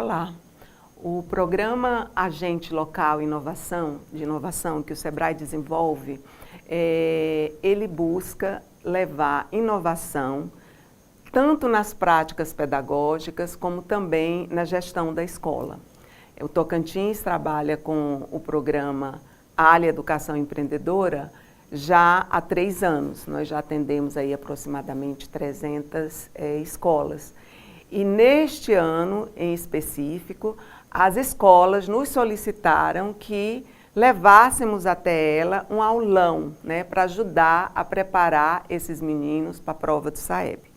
Olá, o programa Agente Local de Inovação que o SEBRAE desenvolve, ele busca levar inovação tanto nas práticas pedagógicas como também na gestão da escola. O Tocantins trabalha com o programa ALE Educação Empreendedora já há 3 anos. Nós já atendemos aí aproximadamente 300 escolas. E neste ano, em específico, as escolas nos solicitaram que levássemos até ela um aulão, né, para ajudar a preparar esses meninos para a prova do SAEB.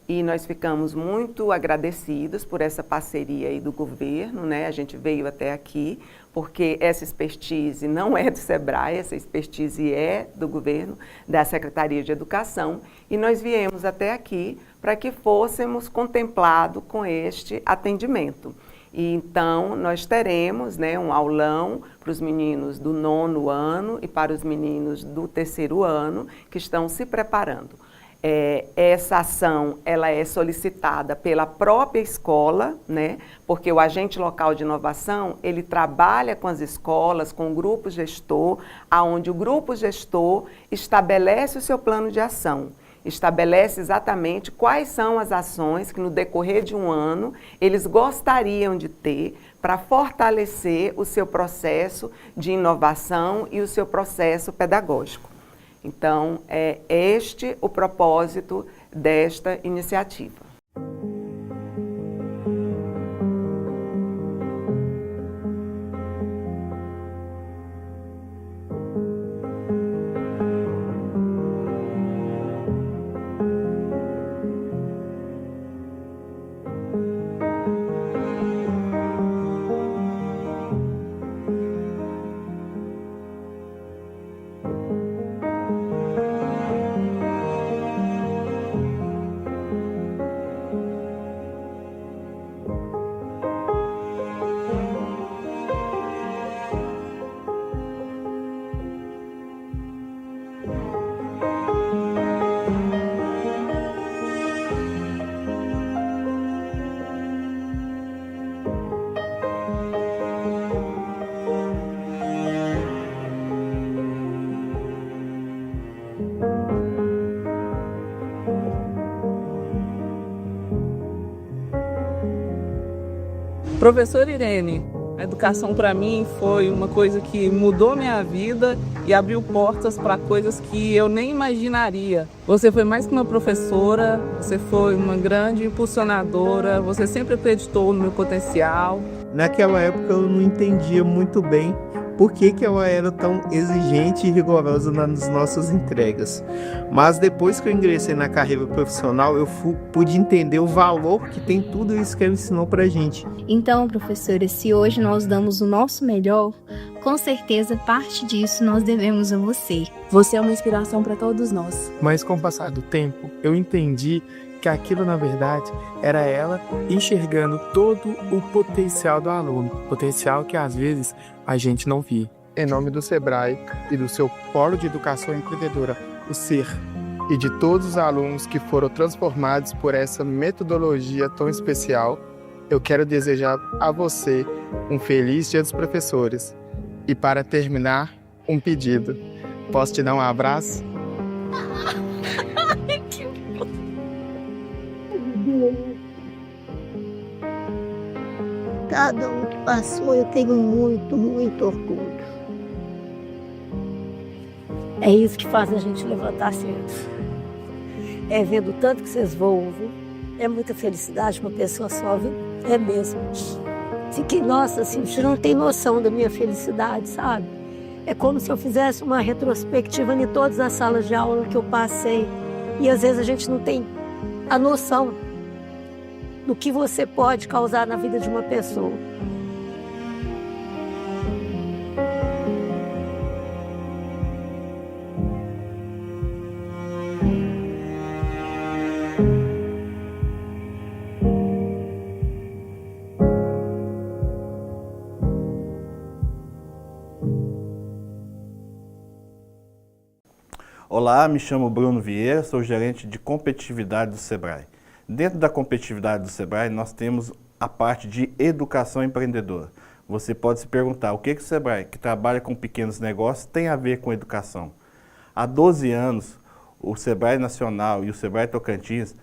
E nós ficamos muito agradecidos por essa parceria aí do governo, né? A gente veio até aqui porque essa expertise não é do SEBRAE, essa expertise é do governo, da Secretaria de Educação, e nós viemos até aqui para que fôssemos contemplados com este atendimento. E então nós teremos, né, um aulão para os meninos do 9º ano e para os meninos do 3º ano que estão se preparando. Essa ação ela é solicitada pela própria escola, né? Porque o agente local de inovação ele trabalha com as escolas, com o grupo gestor, aonde o grupo gestor estabelece o seu plano de ação, estabelece exatamente quais são as ações que no decorrer de um ano eles gostariam de ter para fortalecer o seu processo de inovação e o seu processo pedagógico. Então, é este o propósito desta iniciativa. Professora Irene, a educação para mim foi uma coisa que mudou minha vida e abriu portas para coisas que eu nem imaginaria. Você foi mais que uma professora, você foi uma grande impulsionadora, você sempre acreditou no meu potencial. Naquela época eu não entendia muito bem por que ela era tão exigente e rigorosa nas nossas entregas. Mas depois que eu ingressei na carreira profissional, eu pude entender o valor que tem tudo isso que ela ensinou pra gente. Então, professora, se hoje nós damos o nosso melhor, com certeza parte disso nós devemos a você. Você é uma inspiração para todos nós. Mas com o passar do tempo, eu entendi que aquilo, na verdade, era ela enxergando todo o potencial do aluno, potencial que às vezes a gente não via. Em nome do SEBRAE e do seu Polo de Educação Empreendedora, o SER, e de todos os alunos que foram transformados por essa metodologia tão especial, eu quero desejar a você um feliz Dia dos Professores. E para terminar, um pedido. Posso te dar um abraço? Cada um que passou, eu tenho muito, muito orgulho. É isso que faz a gente levantar cedo. É vendo o tanto que vocês voam, viu? É muita felicidade uma pessoa só, viu? É mesmo. Fiquei, nossa, assim, você não tem noção da minha felicidade, sabe? É como se eu fizesse uma retrospectiva em todas as salas de aula que eu passei. E às vezes a gente não tem a noção do que você pode causar na vida de uma pessoa. Olá, me chamo Bruno Vieira, sou gerente de competitividade do SEBRAE. Dentro da competitividade do SEBRAE, nós temos a parte de educação empreendedora. Você pode se perguntar, o que o Sebrae, que trabalha com pequenos negócios, tem a ver com educação? Há 12 anos, o Sebrae Nacional e o Sebrae Tocantins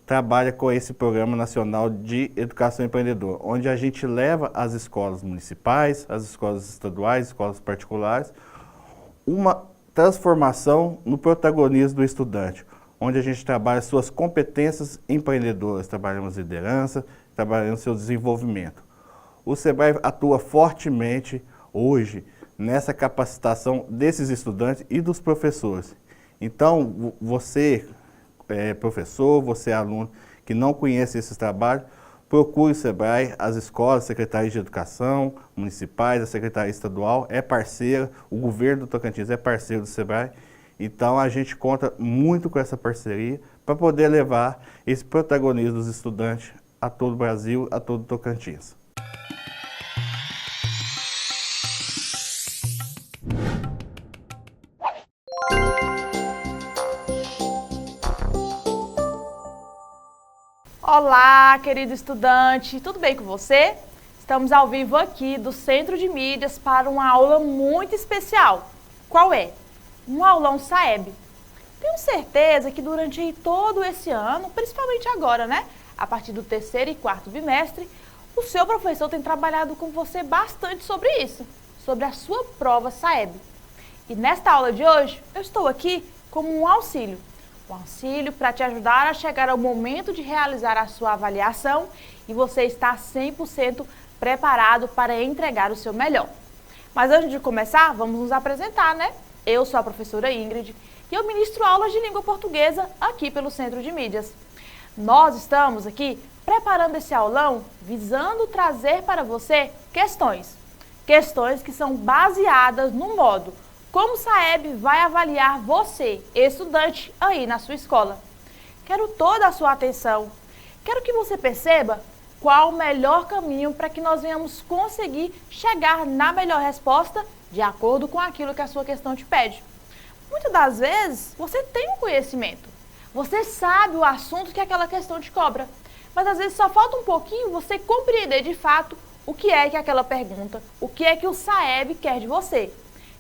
trabalha com esse Programa Nacional de Educação Empreendedora, onde a gente leva às escolas municipais, às escolas estaduais, escolas particulares, uma transformação no protagonismo do estudante, onde a gente trabalha suas competências empreendedoras, trabalhamos liderança, trabalhamos seu desenvolvimento. O Sebrae atua fortemente hoje nessa capacitação desses estudantes e dos professores. Então, você, professor, você aluno que não conhece esses trabalhos, procure o Sebrae, as escolas, secretarias de educação municipais, a secretaria estadual é parceira, o governo do Tocantins é parceiro do Sebrae, então a gente conta muito com essa parceria para poder levar esse protagonismo dos estudantes a todo o Brasil, a todo o Tocantins. Olá, querido estudante, tudo bem com você? Estamos ao vivo aqui do Centro de Mídias para uma aula muito especial. Qual é? Um aulão SAEB. Tenho certeza que durante todo esse ano, principalmente agora, né? A partir do 3º e 4º bimestre, o seu professor tem trabalhado com você bastante sobre isso, sobre a sua prova SAEB. E nesta aula de hoje, eu estou aqui como um auxílio para te ajudar a chegar ao momento de realizar a sua avaliação e você estar 100% preparado para entregar o seu melhor. Mas antes de começar, vamos nos apresentar, né? Eu sou a professora Ingrid e eu ministro aulas de língua portuguesa aqui pelo Centro de Mídias. Nós estamos aqui preparando esse aulão visando trazer para você questões que são baseadas no modo como o SAEB vai avaliar você, estudante, aí na sua escola. Quero toda a sua atenção. Quero que você perceba qual o melhor caminho para que nós venhamos conseguir chegar na melhor resposta de acordo com aquilo que a sua questão te pede. Muitas das vezes, você tem um conhecimento. Você sabe o assunto que aquela questão te cobra. Mas às vezes só falta um pouquinho você compreender de fato o que é que aquela pergunta, o que é que o SAEB quer de você.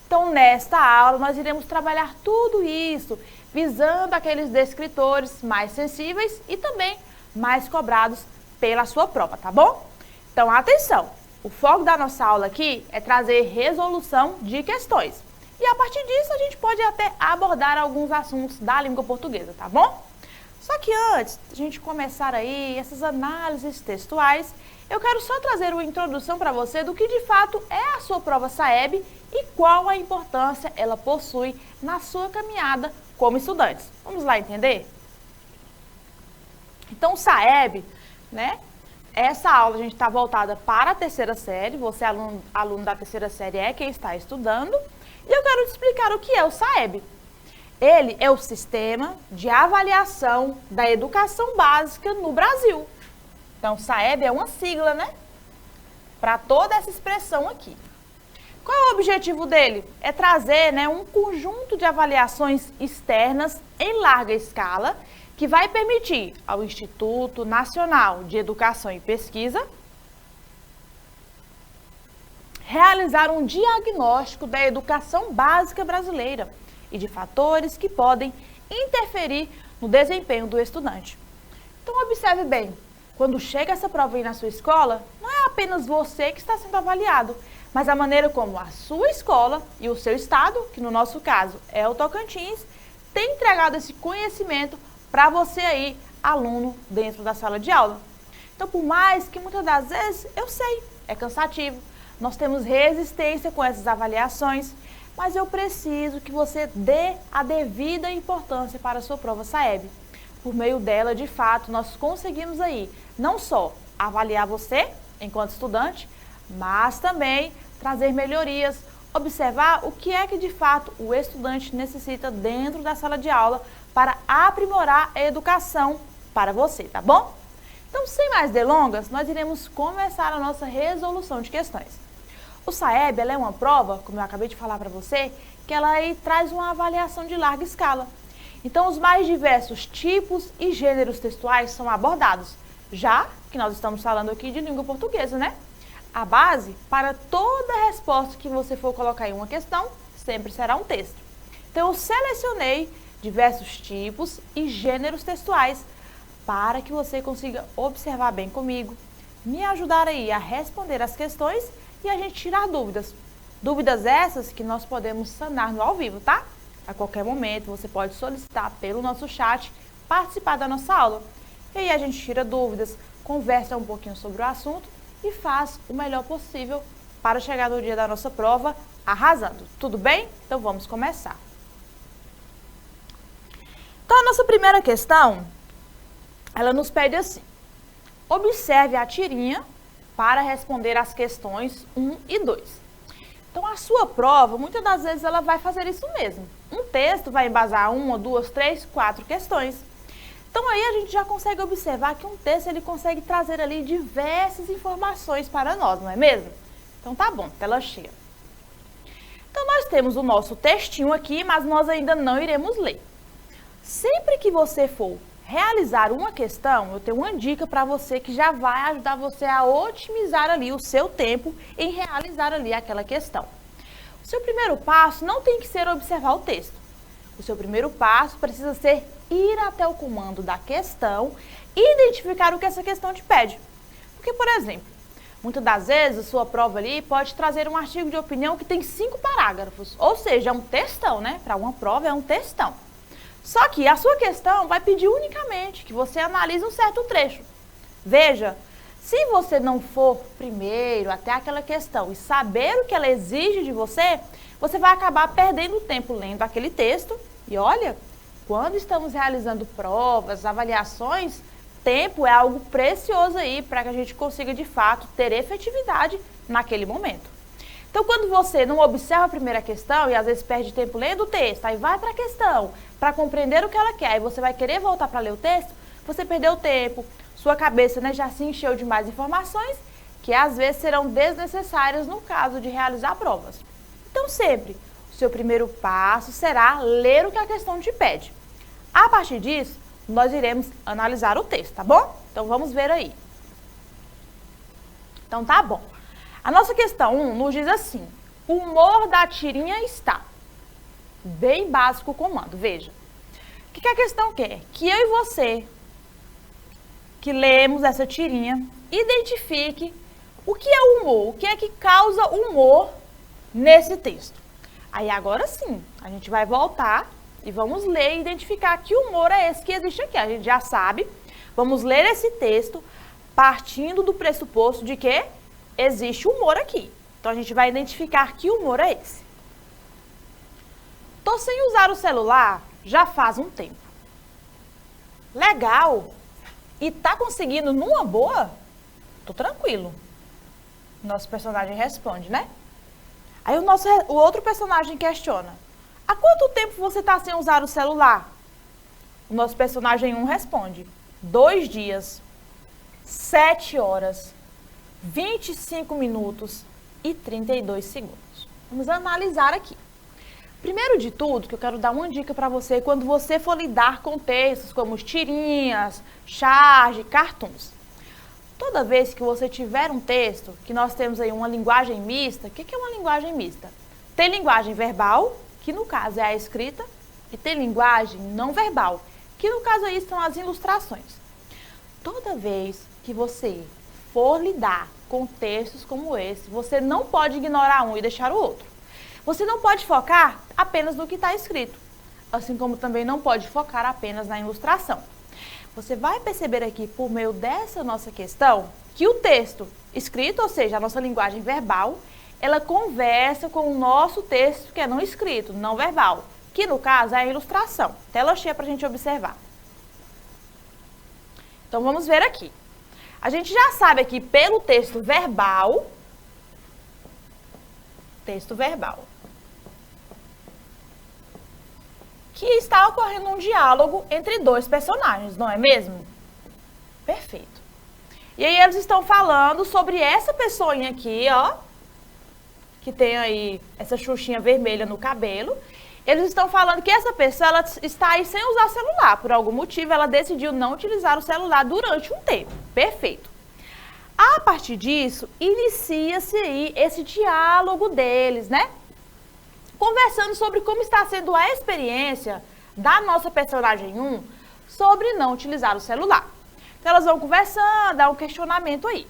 Então, nesta aula, nós iremos trabalhar tudo isso, visando aqueles descritores mais sensíveis e também mais cobrados pela sua prova, tá bom? Então, atenção! O foco da nossa aula aqui é trazer resolução de questões. E a partir disso, a gente pode até abordar alguns assuntos da língua portuguesa, tá bom? Só que antes de a gente começar aí essas análises textuais, eu quero só trazer uma introdução para você do que de fato é a sua prova SAEB e qual a importância ela possui na sua caminhada como estudantes. Vamos lá entender? Então, o SAEB, né? Essa aula a gente está voltada para a 3ª série, você aluno da 3ª série é quem está estudando, e eu quero te explicar o que é o SAEB. Ele é o Sistema de Avaliação da Educação Básica no Brasil. Então, SAEB é uma sigla, né? Para toda essa expressão aqui. Qual é o objetivo dele? É trazer, né, um conjunto de avaliações externas em larga escala que vai permitir ao Instituto Nacional de Educação e Pesquisa realizar um diagnóstico da educação básica brasileira e de fatores que podem interferir no desempenho do estudante. Então, observe bem, quando chega essa prova aí na sua escola, não é apenas você que está sendo avaliado, mas a maneira como a sua escola e o seu estado, que no nosso caso é o Tocantins, tem entregado esse conhecimento para você aí, aluno, dentro da sala de aula. Então, por mais que muitas das vezes, eu sei, é cansativo, nós temos resistência com essas avaliações, mas eu preciso que você dê a devida importância para a sua prova SAEB. Por meio dela, de fato, nós conseguimos aí não só avaliar você enquanto estudante, mas também trazer melhorias, observar o que é que de fato o estudante necessita dentro da sala de aula para aprimorar a educação para você, tá bom? Então, sem mais delongas, nós iremos começar a nossa resolução de questões. O SAEB ela é uma prova, como eu acabei de falar para você, que ela aí traz uma avaliação de larga escala. Então, os mais diversos tipos e gêneros textuais são abordados, já que nós estamos falando aqui de língua portuguesa, né? A base para toda resposta que você for colocar em uma questão sempre será um texto. Então, eu selecionei diversos tipos e gêneros textuais para que você consiga observar bem comigo, me ajudar aí a responder as questões e a gente tirar dúvidas. Dúvidas essas que nós podemos sanar no ao vivo, tá? A qualquer momento você pode solicitar pelo nosso chat participar da nossa aula. E aí a gente tira dúvidas, conversa um pouquinho sobre o assunto e faz o melhor possível para chegar no dia da nossa prova arrasando. Tudo bem? Então vamos começar. Então a nossa primeira questão, ela nos pede assim: observe a tirinha para responder as questões 1 e 2. Então a sua prova, muitas das vezes ela vai fazer isso mesmo. Um texto vai embasar 1, 2, 3, 4 questões. Então aí a gente já consegue observar que um texto ele consegue trazer ali diversas informações para nós, não é mesmo? Então tá bom, tela cheia. Então nós temos o nosso textinho aqui, mas nós ainda não iremos ler. Sempre que você for realizar uma questão, eu tenho uma dica para você que já vai ajudar você a otimizar ali o seu tempo em realizar ali aquela questão. O seu primeiro passo não tem que ser observar o texto. O seu primeiro passo precisa ser ir até o comando da questão e identificar o que essa questão te pede. Porque, por exemplo, muitas das vezes a sua prova ali pode trazer um artigo de opinião que tem 5 parágrafos, ou seja, é um textão, né? Para uma prova é um textão. Só que a sua questão vai pedir unicamente que você analise um certo trecho. Veja, se você não for primeiro até aquela questão e saber o que ela exige de você, você vai acabar perdendo tempo lendo aquele texto. E olha, quando estamos realizando provas, avaliações, tempo é algo precioso aí para que a gente consiga de fato ter efetividade naquele momento. Então, quando você não observa a primeira questão e às vezes perde tempo lendo o texto, aí vai para a questão para compreender o que ela quer, aí você vai querer voltar para ler o texto, você perdeu tempo, sua cabeça, né, já se encheu de mais informações que às vezes serão desnecessárias no caso de realizar provas. Então, sempre, o seu primeiro passo será ler o que a questão te pede. A partir disso, nós iremos analisar o texto, tá bom? Então, vamos ver aí. Então, tá bom. A nossa questão 1 nos diz assim: o humor da tirinha está. Bem básico o comando, veja. O que a questão quer? Que eu e você, que lemos essa tirinha, identifique o que é o humor, o que é que causa humor nesse texto. Aí agora sim, a gente vai voltar e vamos ler e identificar que humor é esse que existe aqui. A gente já sabe, vamos ler esse texto partindo do pressuposto de que existe humor aqui. Então a gente vai identificar que humor é esse. Tô sem usar o celular já faz um tempo. Legal. E tá conseguindo numa boa? Tô tranquilo. Nosso personagem responde, né? Aí o outro personagem questiona: há quanto tempo você tá sem usar o celular? O nosso personagem 1 responde: 2 dias, 7 horas, 25 minutos e 32 segundos. Vamos analisar aqui. Primeiro de tudo, que eu quero dar uma dica para você quando você for lidar com textos como tirinhas, charge, cartoons. Toda vez que você tiver um texto, que nós temos aí uma linguagem mista, o que é uma linguagem mista? Tem linguagem verbal, que no caso é a escrita, e tem linguagem não verbal, que no caso aí são as ilustrações. Toda vez que você for lidar com textos como esse, você não pode ignorar um e deixar o outro. Você não pode focar apenas no que está escrito, assim como também não pode focar apenas na ilustração. Você vai perceber aqui, por meio dessa nossa questão, que o texto escrito, ou seja, a nossa linguagem verbal, ela conversa com o nosso texto que é não escrito, não verbal, que no caso é a ilustração. Tela cheia para a gente observar. Então vamos ver aqui. A gente já sabe aqui pelo texto verbal, que está ocorrendo um diálogo entre 2 personagens, não é mesmo? Perfeito. E aí eles estão falando sobre essa pessoinha aqui, ó, que tem aí essa xuxinha vermelha no cabelo. Eles estão falando que essa pessoa ela está aí sem usar celular. Por algum motivo, ela decidiu não utilizar o celular durante um tempo. Perfeito. A partir disso, inicia-se aí esse diálogo deles, né? Conversando sobre como está sendo a experiência da nossa personagem 1 sobre não utilizar o celular. Então, elas vão conversando, dá um questionamento aí.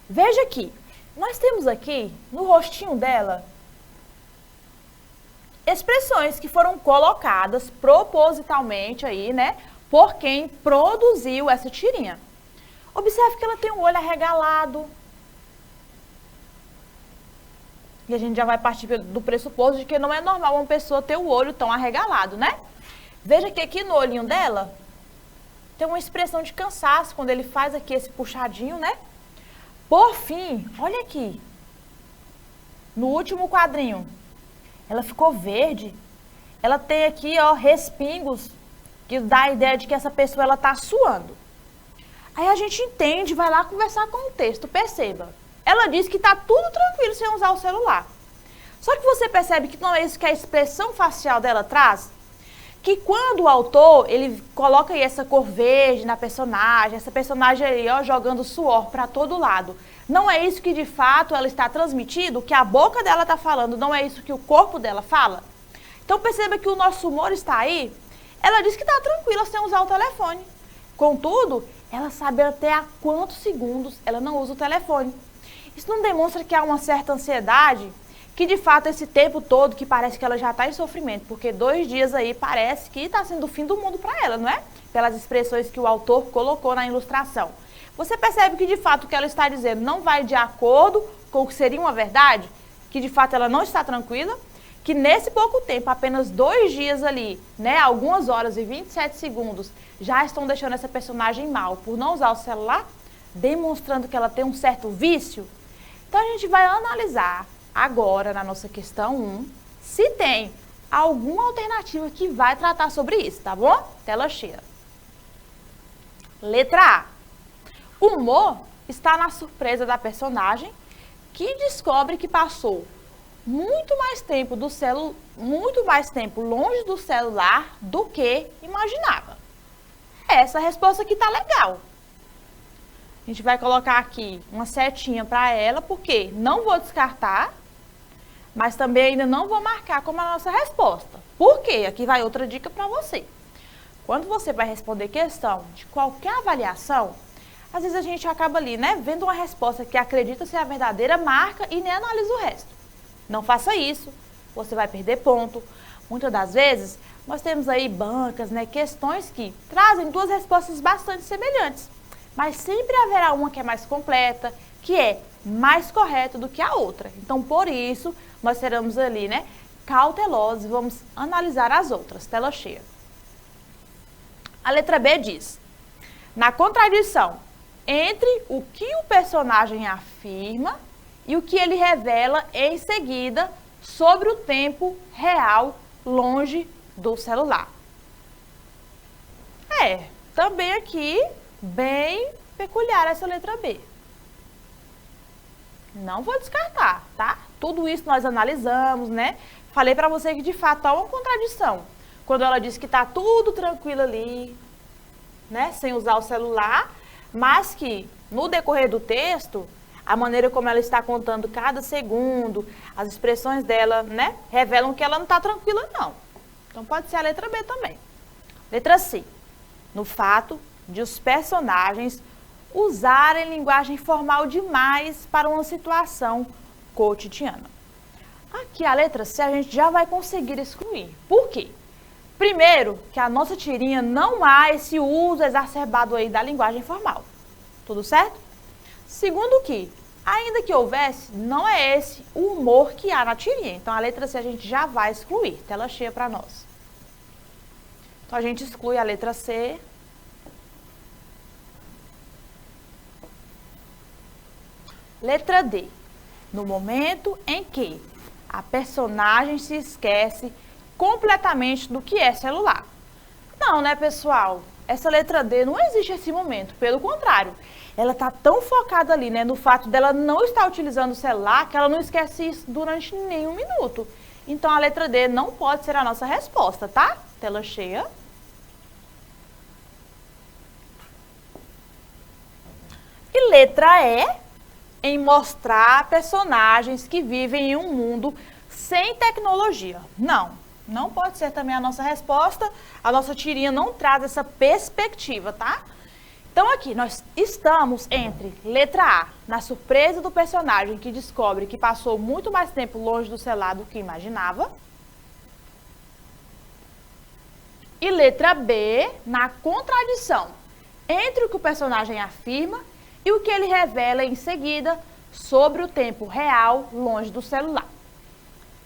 Veja aqui, nós temos aqui, no rostinho dela, expressões que foram colocadas propositalmente aí, né, por quem produziu essa tirinha. Observe que ela tem um olho arregalado. E a gente já vai partir do pressuposto de que não é normal uma pessoa ter o olho tão arregalado, né? Veja que aqui no olhinho dela tem uma expressão de cansaço quando ele faz aqui esse puxadinho, né? Por fim, olha aqui. No último quadrinho, ela ficou verde. Ela tem aqui, ó, respingos que dá a ideia de que essa pessoa ela tá suando. Aí a gente entende, vai lá conversar com o texto, perceba. Ela diz que tá tudo tranquilo sem usar o celular. Só que você percebe que não é isso que a expressão facial dela traz? Que quando o autor, ele coloca aí essa cor verde na personagem, essa personagem aí, ó, jogando suor para todo lado. Não é isso que de fato ela está transmitindo, que a boca dela está falando, não é isso que o corpo dela fala? Então perceba que o nosso humor está aí. Ela diz que está tranquila sem usar o telefone. Contudo, ela sabe até há quantos segundos ela não usa o telefone. Isso não demonstra que há uma certa ansiedade, que de fato esse tempo todo que parece que ela já está em sofrimento, porque 2 dias aí parece que está sendo o fim do mundo para ela, não é? Pelas expressões que o autor colocou na ilustração. Você percebe que de fato o que ela está dizendo não vai de acordo com o que seria uma verdade? Que de fato ela não está tranquila? Que nesse pouco tempo, apenas 2 dias ali, né, algumas horas e 27 segundos, já estão deixando essa personagem mal por não usar o celular, demonstrando que ela tem um certo vício? Então a gente vai analisar agora na nossa questão 1, se tem alguma alternativa que vai tratar sobre isso, tá bom? Tela cheia. Letra A. O humor está na surpresa da personagem, que descobre que passou muito mais tempo longe do celular do que imaginava. Essa resposta aqui tá legal. A gente vai colocar aqui uma setinha para ela, porque não vou descartar, mas também ainda não vou marcar como a nossa resposta. Por quê? Aqui vai outra dica para você. Quando você vai responder questão de qualquer avaliação, às vezes a gente acaba ali, né, vendo uma resposta que acredita ser a verdadeira, marca e nem analisa o resto. Não faça isso, você vai perder ponto. Muitas das vezes, nós temos aí bancas, né, questões que trazem 2 respostas bastante semelhantes, mas sempre haverá uma que é mais completa, que é mais correta do que a outra. Então, por isso, nós seremos ali, né, cautelosos e vamos analisar as outras. Tela cheia. A letra B diz: na contradição entre o que o personagem afirma e o que ele revela em seguida sobre o tempo real longe do celular. Também aqui, bem peculiar essa letra B. Não vou descartar, tá? Tudo isso nós analisamos, né? Falei pra você que de fato há uma contradição. Quando ela diz que tá tudo tranquilo ali, né? Sem usar o celular, mas que no decorrer do texto, a maneira como ela está contando cada segundo, as expressões dela, né, revelam que ela não está tranquila, não. Então pode ser a letra B também. Letra C. No fato de os personagens usarem linguagem formal demais para uma situação cotidiana. Aqui a letra C a gente já vai conseguir excluir. Por quê? Primeiro, que a nossa tirinha não há esse uso exacerbado aí da linguagem formal. Tudo certo? Segundo que, ainda que houvesse, não é esse o humor que há na tirinha. Então, a letra C a gente já vai excluir. Tela cheia para nós. Então, a gente exclui a letra C. Letra D. No momento em que a personagem se esquece completamente do que é celular. Não, né, pessoal? Essa letra D não existe esse momento. Pelo contrário. Ela está tão focada ali, né, no fato dela não estar utilizando o celular, que ela não esquece isso durante nenhum minuto. Então, a letra D não pode ser a nossa resposta, tá? Tela cheia. E letra E, em mostrar personagens que vivem em um mundo sem tecnologia. Não pode ser também a nossa resposta. A nossa tirinha não traz essa perspectiva, tá? Então aqui, nós estamos entre letra A, na surpresa do personagem que descobre que passou muito mais tempo longe do celular do que imaginava. E letra B, na contradição entre o que o personagem afirma e o que ele revela em seguida sobre o tempo real longe do celular.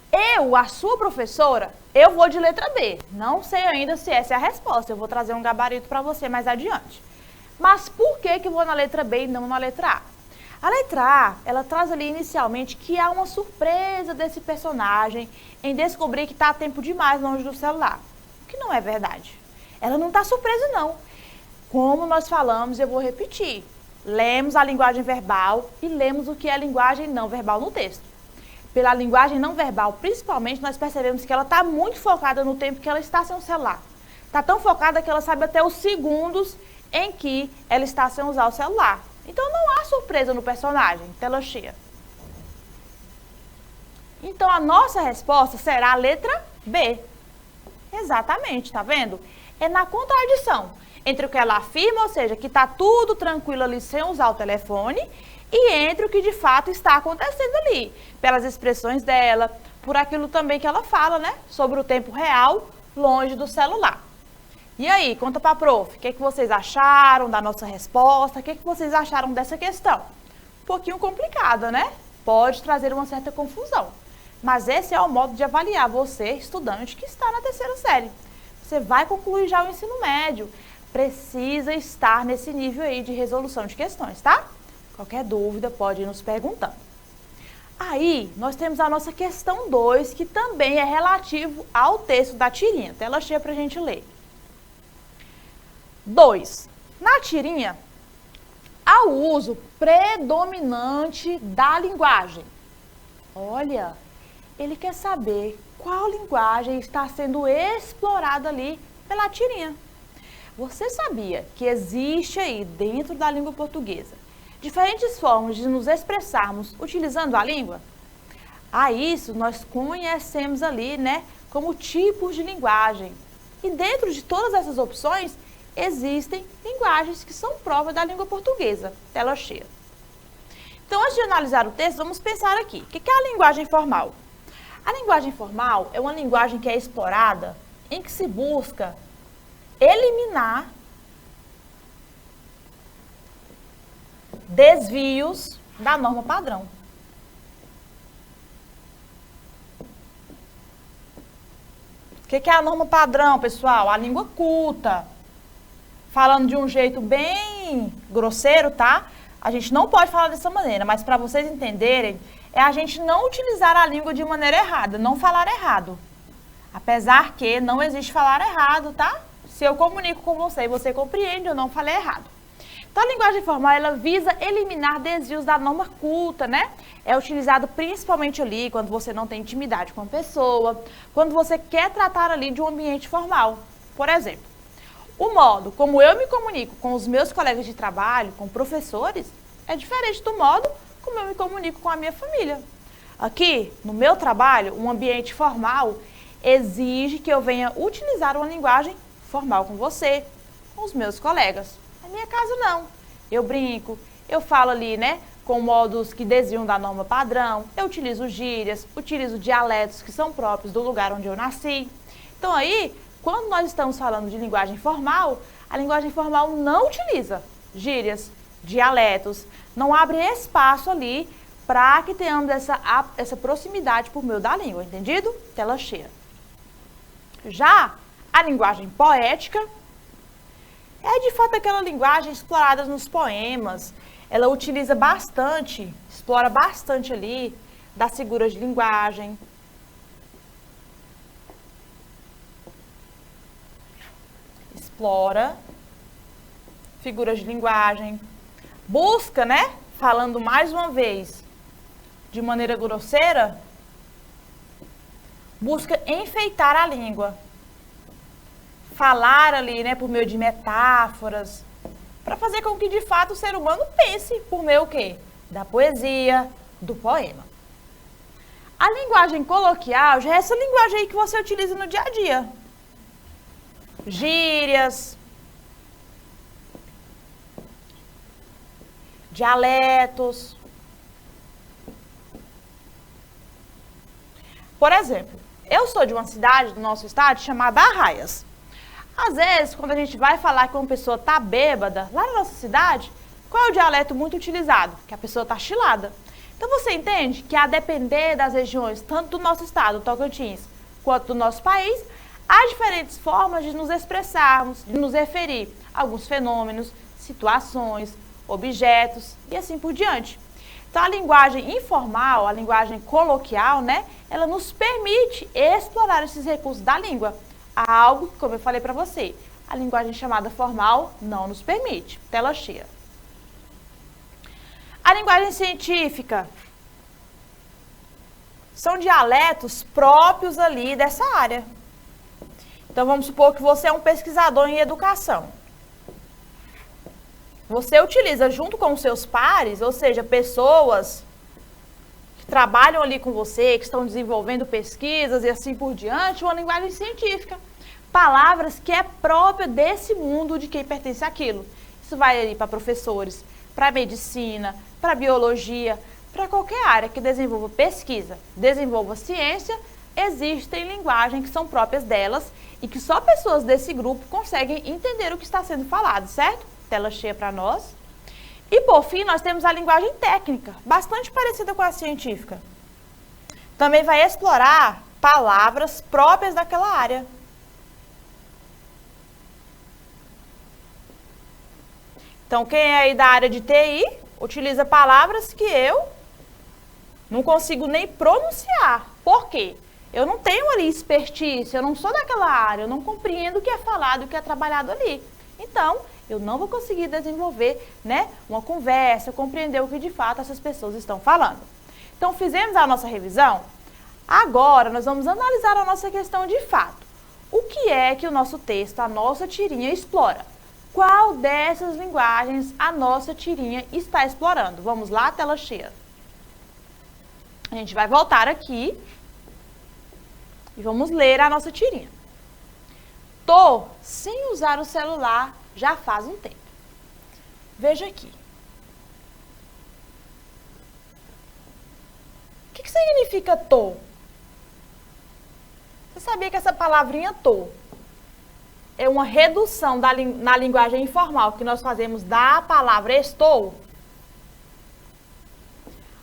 Eu, a sua professora, eu vou de letra B. Não sei ainda se essa é a resposta. Eu vou trazer um gabarito para você mais adiante. Mas por que eu vou na letra B e não na letra A? A letra A, ela traz ali inicialmente que há uma surpresa desse personagem em descobrir que está tempo demais longe do celular. O que não é verdade. Ela não está surpresa, não. Como nós falamos, eu vou repetir. Lemos a linguagem verbal e lemos o que é a linguagem não verbal no texto. Pela linguagem não verbal, principalmente, nós percebemos que ela está muito focada no tempo que ela está sem o celular. Está tão focada que ela sabe até os segundos em que ela está sem usar o celular. Então, não há surpresa no personagem. Tela cheia. Então, a nossa resposta será a letra B. Exatamente, tá vendo? É na contradição entre o que ela afirma, ou seja, que está tudo tranquilo ali sem usar o telefone, e entre o que de fato está acontecendo ali, pelas expressões dela, por aquilo também que ela fala, né? Sobre o tempo real, longe do celular. E aí, conta pra prof, o que vocês acharam da nossa resposta? O que vocês acharam dessa questão? Um pouquinho complicada, né? Pode trazer uma certa confusão. Mas esse é o modo de avaliar você, estudante que está na terceira série. Você vai concluir já o ensino médio. Precisa estar nesse nível aí de resolução de questões, tá? Qualquer dúvida pode ir nos perguntando. Aí, nós temos a nossa questão 2, que também é relativo ao texto da tirinha. Tela cheia pra gente ler. 2. Na tirinha, há o uso predominante da linguagem. Olha, ele quer saber qual linguagem está sendo explorada ali pela tirinha. Você sabia que existe aí, dentro da língua portuguesa, diferentes formas de nos expressarmos utilizando a língua? A isso nós conhecemos ali, né, como tipos de linguagem. E dentro de todas essas opções, existem linguagens que são prova da língua portuguesa. Tela cheia. Então, antes de analisar o texto, vamos pensar aqui. O que é a linguagem formal? A linguagem formal é uma linguagem que é explorada em que se busca eliminar desvios da norma padrão. O que é a norma padrão, pessoal? A língua culta. Falando de um jeito bem grosseiro, tá? A gente não pode falar dessa maneira, mas para vocês entenderem, é a gente não utilizar a língua de maneira errada, não falar errado. Apesar que não existe falar errado, tá? Se eu comunico com você e você compreende, eu não falei errado. Então, a linguagem formal, ela visa eliminar desvios da norma culta, né? É utilizado principalmente ali quando você não tem intimidade com a pessoa, quando você quer tratar ali de um ambiente formal. Por exemplo, o modo como eu me comunico com os meus colegas de trabalho, com professores, é diferente do modo como eu me comunico com a minha família. Aqui, no meu trabalho, um ambiente formal exige que eu venha utilizar uma linguagem formal com você, com os meus colegas. Na minha casa, não. Eu brinco, eu falo ali, né, com modos que desviam da norma padrão, eu utilizo gírias, utilizo dialetos que são próprios do lugar onde eu nasci. Então, aí, quando nós estamos falando de linguagem formal, a linguagem formal não utiliza gírias, dialetos, não abre espaço ali para que tenhamos essa proximidade por meio da língua, entendido? Tela cheia. Já a linguagem poética é de fato aquela linguagem explorada nos poemas. Ela utiliza bastante, explora bastante ali das figuras de linguagem. Explora figuras de linguagem. Busca, né? Falando mais uma vez de maneira grosseira, busca enfeitar a língua. Falar ali, né, por meio de metáforas, para fazer com que de fato o ser humano pense por meio o quê? Da poesia, do poema. A linguagem coloquial já é essa linguagem aí que você utiliza no dia a dia. Gírias, dialetos. Por exemplo, eu sou de uma cidade do nosso estado chamada Arraias. Às vezes, quando a gente vai falar que uma pessoa está bêbada, lá na nossa cidade, qual é o dialeto muito utilizado? Que a pessoa está chilada. Então você entende que a depender das regiões, tanto do nosso estado, Tocantins, quanto do nosso país, há diferentes formas de nos expressarmos, de nos referir a alguns fenômenos, situações, objetos e assim por diante. Então a linguagem informal, a linguagem coloquial, né, ela nos permite explorar esses recursos da língua. Algo que, como eu falei para você, a linguagem chamada formal não nos permite. Tela cheia. A linguagem científica são dialetos próprios ali dessa área. Então vamos supor que você é um pesquisador em educação. Você utiliza junto com os seus pares, ou seja, pessoas que trabalham ali com você, que estão desenvolvendo pesquisas e assim por diante, uma linguagem científica. Palavras que é própria desse mundo de quem pertence àquilo. Isso vai ali para professores, para medicina, para biologia, para qualquer área que desenvolva pesquisa, desenvolva ciência, existem linguagens que são próprias delas e que só pessoas desse grupo conseguem entender o que está sendo falado, certo? Tela cheia para nós. E por fim, nós temos a linguagem técnica, bastante parecida com a científica. Também vai explorar palavras próprias daquela área. Então, quem é aí da área de TI, utiliza palavras que eu não consigo nem pronunciar. Por quê? Eu não tenho ali expertise, eu não sou daquela área, eu não compreendo o que é falado, o que é trabalhado ali. Então, eu não vou conseguir desenvolver, né, uma conversa, compreender o que de fato essas pessoas estão falando. Então, fizemos a nossa revisão. Agora, nós vamos analisar a nossa questão de fato. O que é que o nosso texto, a nossa tirinha explora? Qual dessas linguagens a nossa tirinha está explorando? Vamos lá, tela cheia. A gente vai voltar aqui e vamos ler a nossa tirinha. Tô sem usar o celular já faz um tempo. Veja aqui. O que significa tô? Você sabia que essa palavrinha tô é uma redução na linguagem informal que nós fazemos da palavra estou?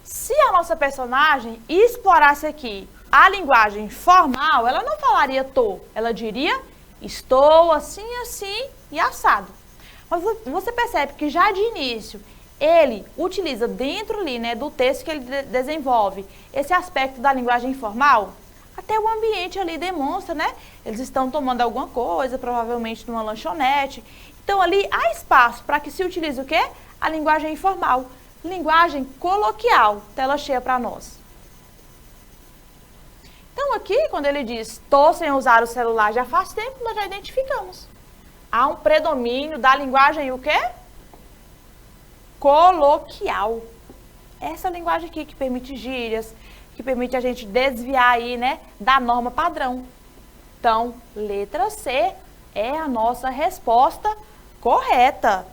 Se a nossa personagem explorasse aqui a linguagem formal, ela não falaria tô, ela diria estou assim, assim e assado. Mas você percebe que já de início ele utiliza dentro ali, né, do texto que ele desenvolve esse aspecto da linguagem informal. Até o ambiente ali demonstra, né? Eles estão tomando alguma coisa, provavelmente numa lanchonete. Então ali há espaço para que se utilize o quê? A linguagem informal, linguagem coloquial. Tela cheia para nós. Então aqui, quando ele diz tô sem usar o celular já faz tempo, nós já identificamos. Há um predomínio da linguagem o quê? Coloquial. Essa linguagem aqui que permite gírias, que permite a gente desviar aí, né, da norma padrão. Então, letra C é a nossa resposta correta.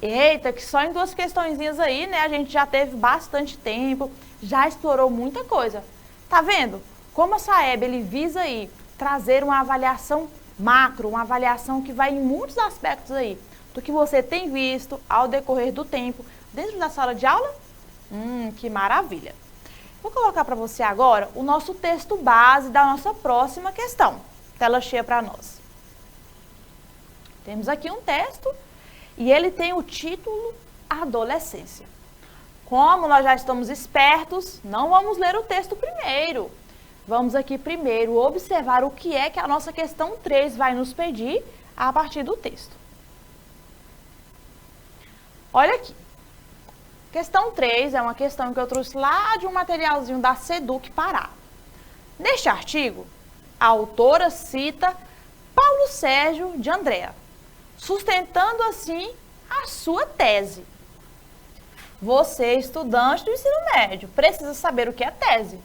Eita, que só em duas questõezinhas aí, né, a gente já teve bastante tempo, já explorou muita coisa. Tá vendo? Como a SAEB, ele visa aí trazer uma avaliação macro, uma avaliação que vai em muitos aspectos aí, do que você tem visto ao decorrer do tempo dentro da sala de aula. Que maravilha! Vou colocar para você agora o nosso texto base da nossa próxima questão. Tela cheia para nós. Temos aqui um texto e ele tem o título Adolescência. Como nós já estamos espertos, não vamos ler o texto primeiro. Vamos aqui primeiro observar o que é que a nossa questão 3 vai nos pedir a partir do texto. Olha aqui. Questão 3 é uma questão que eu trouxe lá de um materialzinho da SEDUC Pará. Neste artigo, a autora cita Paulo Sérgio de Andréa, sustentando assim a sua tese. Você, estudante do ensino médio, precisa saber o que é tese.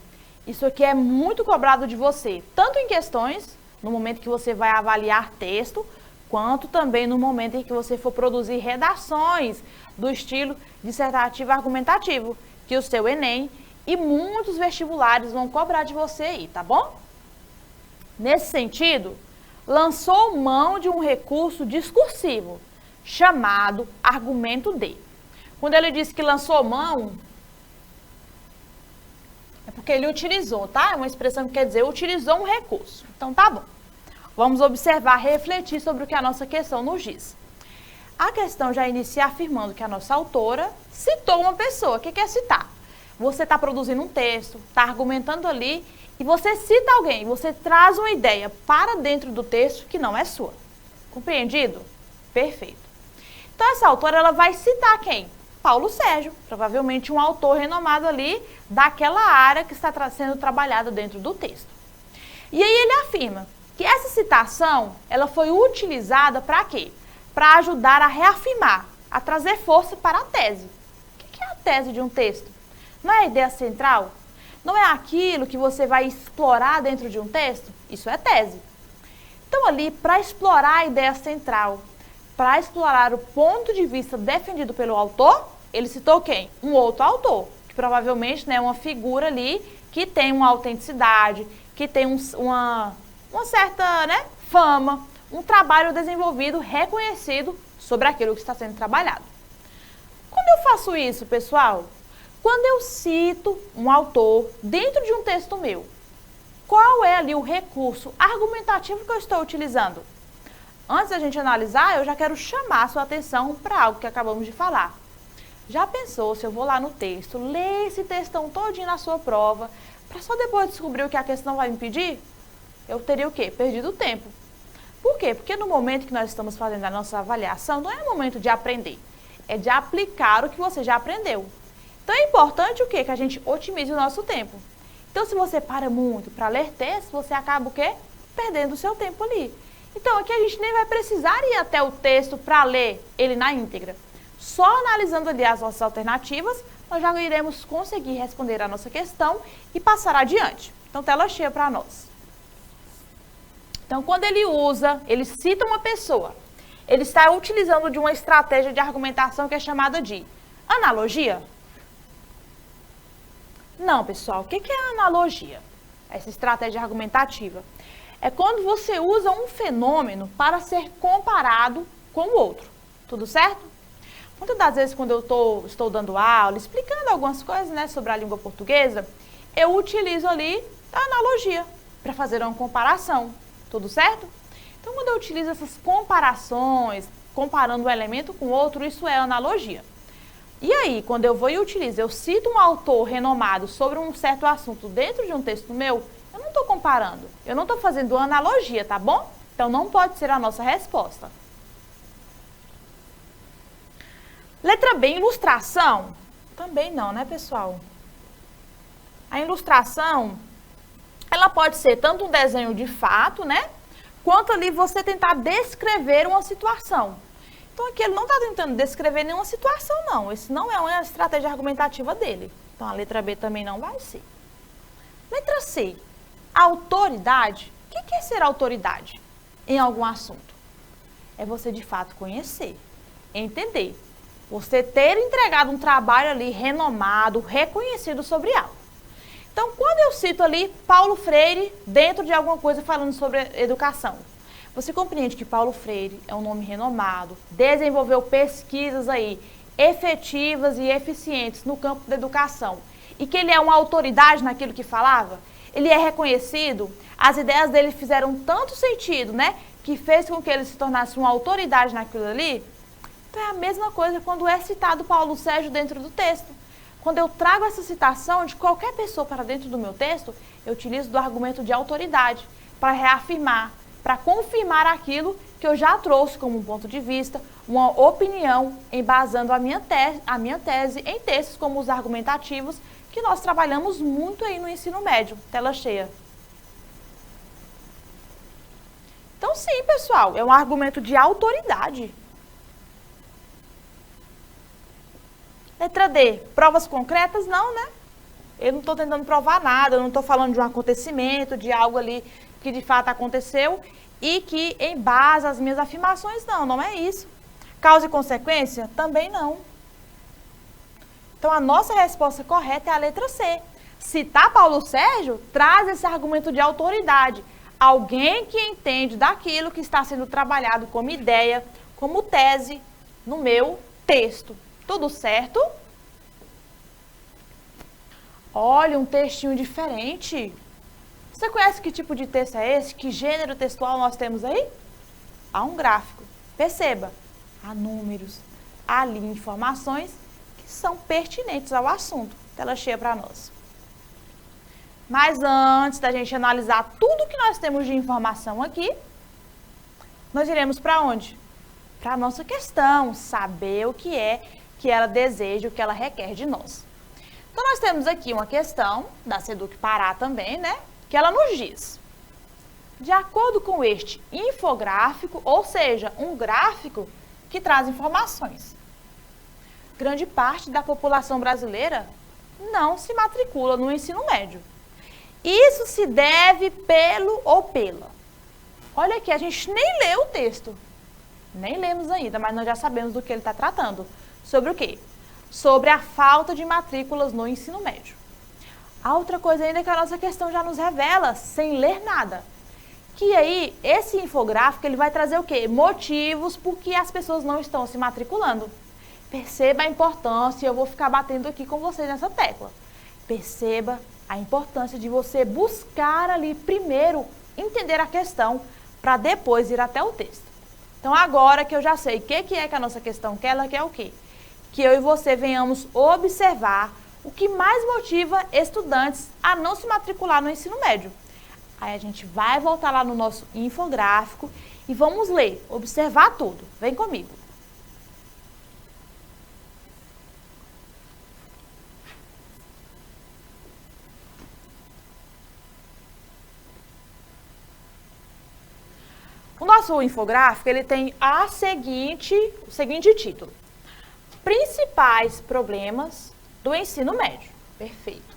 Isso aqui é muito cobrado de você, tanto em questões, no momento que você vai avaliar texto, quanto também no momento em que você for produzir redações do estilo dissertativo argumentativo, que o seu Enem e muitos vestibulares vão cobrar de você aí, tá bom? Nesse sentido, lançou mão de um recurso discursivo, chamado argumento D. Quando ele disse que lançou mão, é porque ele utilizou, tá? É uma expressão que quer dizer utilizou um recurso. Então tá bom. Vamos observar, refletir sobre o que a nossa questão nos diz. A questão já inicia afirmando que a nossa autora citou uma pessoa. O que é citar? Você está produzindo um texto, está argumentando ali, e você cita alguém, você traz uma ideia para dentro do texto que não é sua. Compreendido? Perfeito. Então essa autora ela vai citar quem? Paulo Sérgio, provavelmente um autor renomado ali daquela área que está sendo trabalhada dentro do texto. E aí ele afirma que essa citação, ela foi utilizada para quê? Para ajudar a reafirmar, a trazer força para a tese. O que é a tese de um texto? Não é a ideia central? Não é aquilo que você vai explorar dentro de um texto? Isso é tese. Então ali, para explorar a ideia central, para explorar o ponto de vista defendido pelo autor, ele citou quem? Um outro autor, que provavelmente é uma figura ali que tem uma autenticidade, que tem uma certa fama, um trabalho desenvolvido, reconhecido sobre aquilo que está sendo trabalhado. Quando eu faço isso, pessoal? Quando eu cito um autor dentro de um texto meu, qual é ali o recurso argumentativo que eu estou utilizando? Antes da gente analisar, eu já quero chamar a sua atenção para algo que acabamos de falar. Já pensou se eu vou lá no texto, ler esse textão todinho na sua prova, para só depois descobrir o que a questão vai me pedir? Eu teria o quê? Perdido tempo. Por quê? Porque no momento que nós estamos fazendo a nossa avaliação, não é o momento de aprender, é de aplicar o que você já aprendeu. Então é importante o quê? Que a gente otimize o nosso tempo. Então se você para muito para ler texto, você acaba o quê? Perdendo o seu tempo ali. Então aqui a gente nem vai precisar ir até o texto para ler ele na íntegra. Só analisando ali as nossas alternativas, nós já iremos conseguir responder a nossa questão e passar adiante. Então tela cheia para nós. Então quando ele cita uma pessoa, ele está utilizando de uma estratégia de argumentação que é chamada de analogia? Não, pessoal, o que é analogia? Essa estratégia argumentativa é quando você usa um fenômeno para ser comparado com o outro. Tudo certo? Muitas das vezes, quando eu estou dando aula, explicando algumas coisas sobre a língua portuguesa, eu utilizo ali a analogia para fazer uma comparação. Tudo certo? Então, quando eu utilizo essas comparações, comparando um elemento com outro, isso é analogia. E aí, quando eu vou e utilizo, eu cito um autor renomado sobre um certo assunto dentro de um texto meu, eu não estou comparando, eu não estou fazendo analogia, tá bom? Então, não pode ser a nossa resposta. Letra B, ilustração. Também não, né, pessoal? A ilustração, ela pode ser tanto um desenho de fato, né? Quanto ali você tentar descrever uma situação. Então aqui ele não está tentando descrever nenhuma situação, não. Esse não é uma estratégia argumentativa dele. Então a letra B também não vai ser. Letra C, autoridade. O que é ser autoridade em algum assunto? É você de fato conhecer, entender. Você ter entregado um trabalho ali renomado, reconhecido sobre algo. Então, quando eu cito ali Paulo Freire dentro de alguma coisa falando sobre educação, você compreende que Paulo Freire é um nome renomado, desenvolveu pesquisas aí efetivas e eficientes no campo da educação e que ele é uma autoridade naquilo que falava? Ele é reconhecido, as ideias dele fizeram tanto sentido, né, que fez com que ele se tornasse uma autoridade naquilo ali? Então é a mesma coisa quando é citado Paulo Sérgio dentro do texto. Quando eu trago essa citação de qualquer pessoa para dentro do meu texto, eu utilizo do argumento de autoridade para reafirmar, para confirmar aquilo que eu já trouxe como um ponto de vista, uma opinião, embasando a minha tese em textos como os argumentativos, que nós trabalhamos muito aí no ensino médio. Tela cheia. Então, sim, pessoal, é um argumento de autoridade. Letra D, provas concretas? Não, né? Eu não estou tentando provar nada, eu não estou falando de um acontecimento, de algo ali que de fato aconteceu e que embasa as minhas afirmações. Não, não é isso. Causa e consequência? Também não. Então, a nossa resposta correta é a letra C. Citar Paulo Sérgio traz esse argumento de autoridade. Alguém que entende daquilo que está sendo trabalhado como ideia, como tese no meu texto. Tudo certo? Olha, um textinho diferente. Você conhece que tipo de texto é esse? Que gênero textual nós temos aí? Há um gráfico. Perceba, há números, há ali informações que são pertinentes ao assunto. Tela cheia para nós. Mas antes da gente analisar tudo que nós temos de informação aqui, nós iremos para onde? Para a nossa questão, saber o que é que ela deseja, o que ela requer de nós. Então, nós temos aqui uma questão da Seduc Pará também, né? Que ela nos diz, de acordo com este infográfico, ou seja, um gráfico que traz informações, grande parte da população brasileira não se matricula no ensino médio. Isso se deve pelo ou pela. Olha aqui, a gente nem leu o texto. Nem lemos ainda, mas nós já sabemos do que ele está tratando. Sobre o quê? Sobre a falta de matrículas no ensino médio. A outra coisa ainda é que a nossa questão já nos revela, sem ler nada. Que aí, esse infográfico, ele vai trazer o quê? Motivos por que as pessoas não estão se matriculando. Perceba a importância, eu vou ficar batendo aqui com vocês nessa tecla. Perceba a importância de você buscar ali primeiro entender a questão para depois ir até o texto. Então agora que eu já sei o que é que a nossa questão quer, ela quer o quê? Que eu e você venhamos observar o que mais motiva estudantes a não se matricular no ensino médio. Aí a gente vai voltar lá no nosso infográfico e vamos ler, observar tudo. Vem comigo. O nosso infográfico, ele tem o seguinte título. Principais problemas do ensino médio. Perfeito.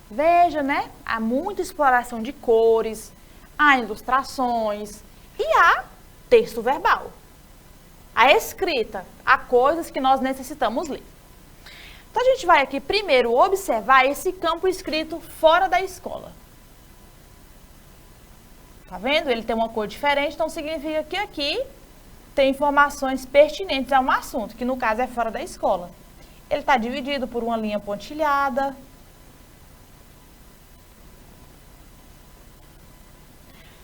Veja, né? Há muita exploração de cores, há ilustrações e há texto verbal. A escrita, há coisas que nós necessitamos ler. Então, a gente vai aqui primeiro observar esse campo escrito fora da escola. Tá vendo? Ele tem uma cor diferente, então significa que aqui tem informações pertinentes a um assunto, que no caso é fora da escola. Ele está dividido por uma linha pontilhada.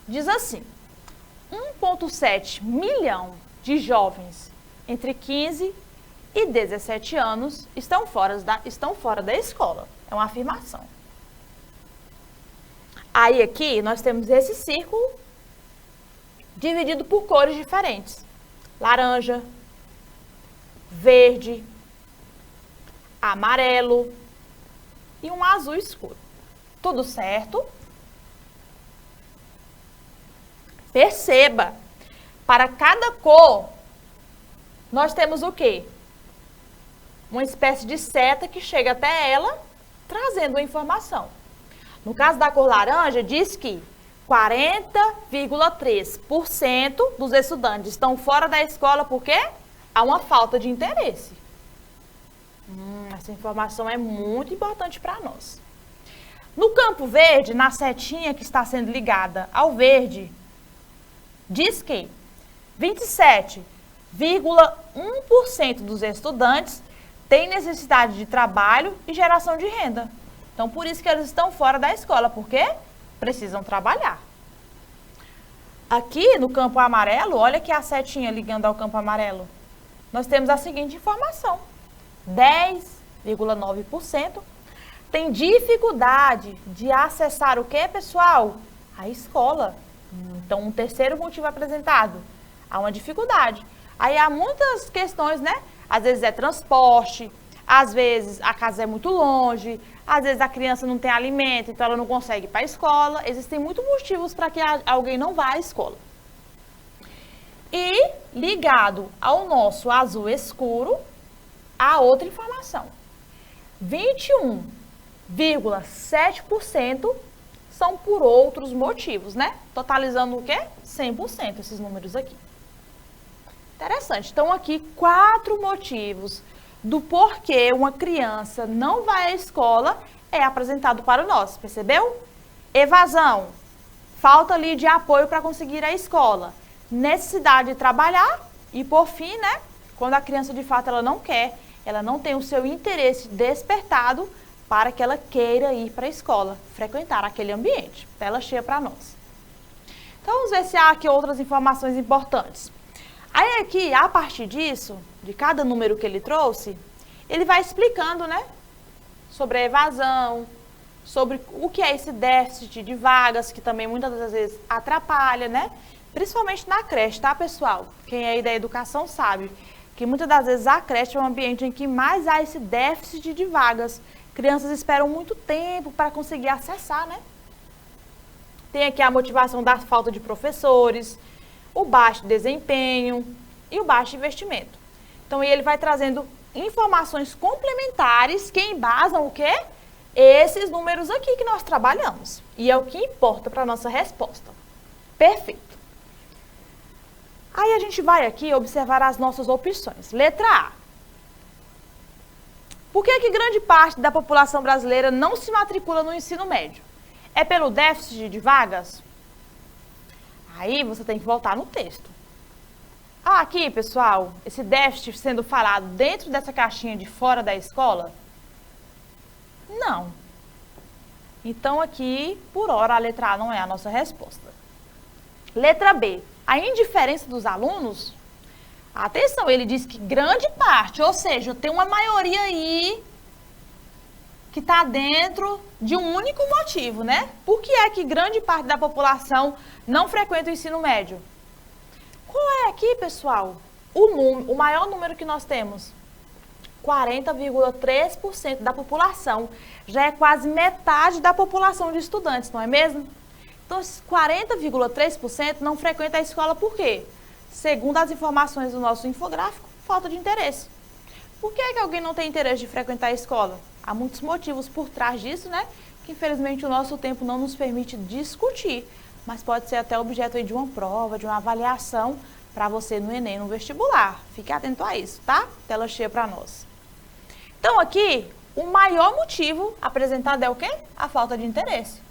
Diz assim, 1,7 milhão de jovens entre 15 e 17 anos estão fora da escola. É uma afirmação. Aí aqui nós temos esse círculo dividido por cores diferentes. Laranja, verde, amarelo e um azul escuro. Tudo certo? Perceba, para cada cor nós temos o quê? Uma espécie de seta que chega até ela trazendo a informação. No caso da cor laranja, diz que 40,3% dos estudantes estão fora da escola porque há uma falta de interesse. Essa informação é muito importante para nós. No campo verde, na setinha que está sendo ligada ao verde, diz que 27,1% dos estudantes têm necessidade de trabalho e geração de renda. Então, por isso que eles estão fora da escola, porque precisam trabalhar. Aqui no campo amarelo, olha que a setinha ligando ao campo amarelo. Nós temos a seguinte informação. 10,9% tem dificuldade de acessar o que, pessoal? A escola. Então, um terceiro motivo apresentado. Há uma dificuldade. Aí há muitas questões, né? Às vezes é transporte, às vezes a casa é muito longe, às vezes a criança não tem alimento, então ela não consegue ir para a escola. Existem muitos motivos para que alguém não vá à escola. E ligado ao nosso azul escuro, a outra informação. 21,7% são por outros motivos, né? Totalizando o quê? 100% esses números aqui. Interessante. Então, aqui, 4 motivos do porquê uma criança não vai à escola é apresentado para nós, percebeu? Evasão, falta ali de apoio para conseguir ir à escola, necessidade de trabalhar e, por fim, né, quando a criança de fato ela não quer, ela não tem o seu interesse despertado para que ela queira ir para a escola, frequentar aquele ambiente. Tela cheia para nós. Então, vamos ver se há aqui outras informações importantes. Aí aqui, a partir disso, de cada número que ele trouxe, ele vai explicando, né, sobre a evasão, sobre o que é esse déficit de vagas, que também muitas das vezes atrapalha, né? Principalmente na creche, tá, pessoal? Quem é aí da educação sabe que muitas das vezes a creche é um ambiente em que mais há esse déficit de vagas. Crianças esperam muito tempo para conseguir acessar, né? Tem aqui a motivação da falta de professores, o baixo desempenho e o baixo investimento. Então, ele vai trazendo informações complementares que embasam o quê? Esses números aqui que nós trabalhamos. E é o que importa para a nossa resposta. Perfeito. Aí a gente vai aqui observar as nossas opções. Letra A. Por que grande parte da população brasileira não se matricula no ensino médio? É pelo déficit de vagas? Aí você tem que voltar no texto. Aqui, pessoal, esse déficit sendo falado dentro dessa caixinha de fora da escola? Não. Então, aqui, por hora, a letra A não é a nossa resposta. Letra B. A indiferença dos alunos? Atenção, ele diz que grande parte, ou seja, tem uma maioria aí que está dentro de um único motivo, né? Por que é que grande parte da população não frequenta o ensino médio? Qual é aqui, pessoal, o maior número que nós temos? 40,3% da população. Já é quase metade da população de estudantes, não é mesmo? Então, esses 40,3% não frequenta a escola por quê? Segundo as informações do nosso infográfico, falta de interesse. Por que que alguém não tem interesse de frequentar a escola? Há muitos motivos por trás disso, né? Que infelizmente o nosso tempo não nos permite discutir, mas pode ser até objeto aí de uma prova, de uma avaliação para você no Enem, no vestibular. Fique atento a isso, tá? Tela cheia para nós. Então aqui, o maior motivo apresentado é o quê? A falta de interesse.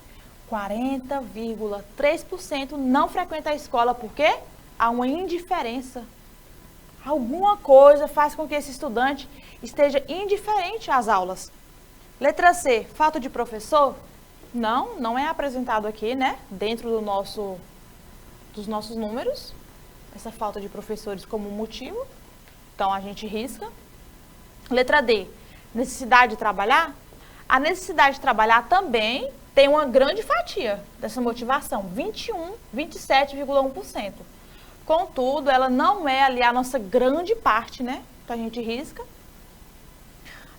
40,3% não frequenta a escola por quê? Há uma indiferença. Alguma coisa faz com que esse estudante esteja indiferente às aulas. Letra C, falta de professor? Não, não é apresentado aqui, né? Dentro dos nossos números, essa falta de professores como motivo. Então, a gente risca. Letra D, necessidade de trabalhar? A necessidade de trabalhar também tem uma grande fatia dessa motivação, 27,1%. Contudo, ela não é ali a nossa grande parte, né? Então, a gente risca.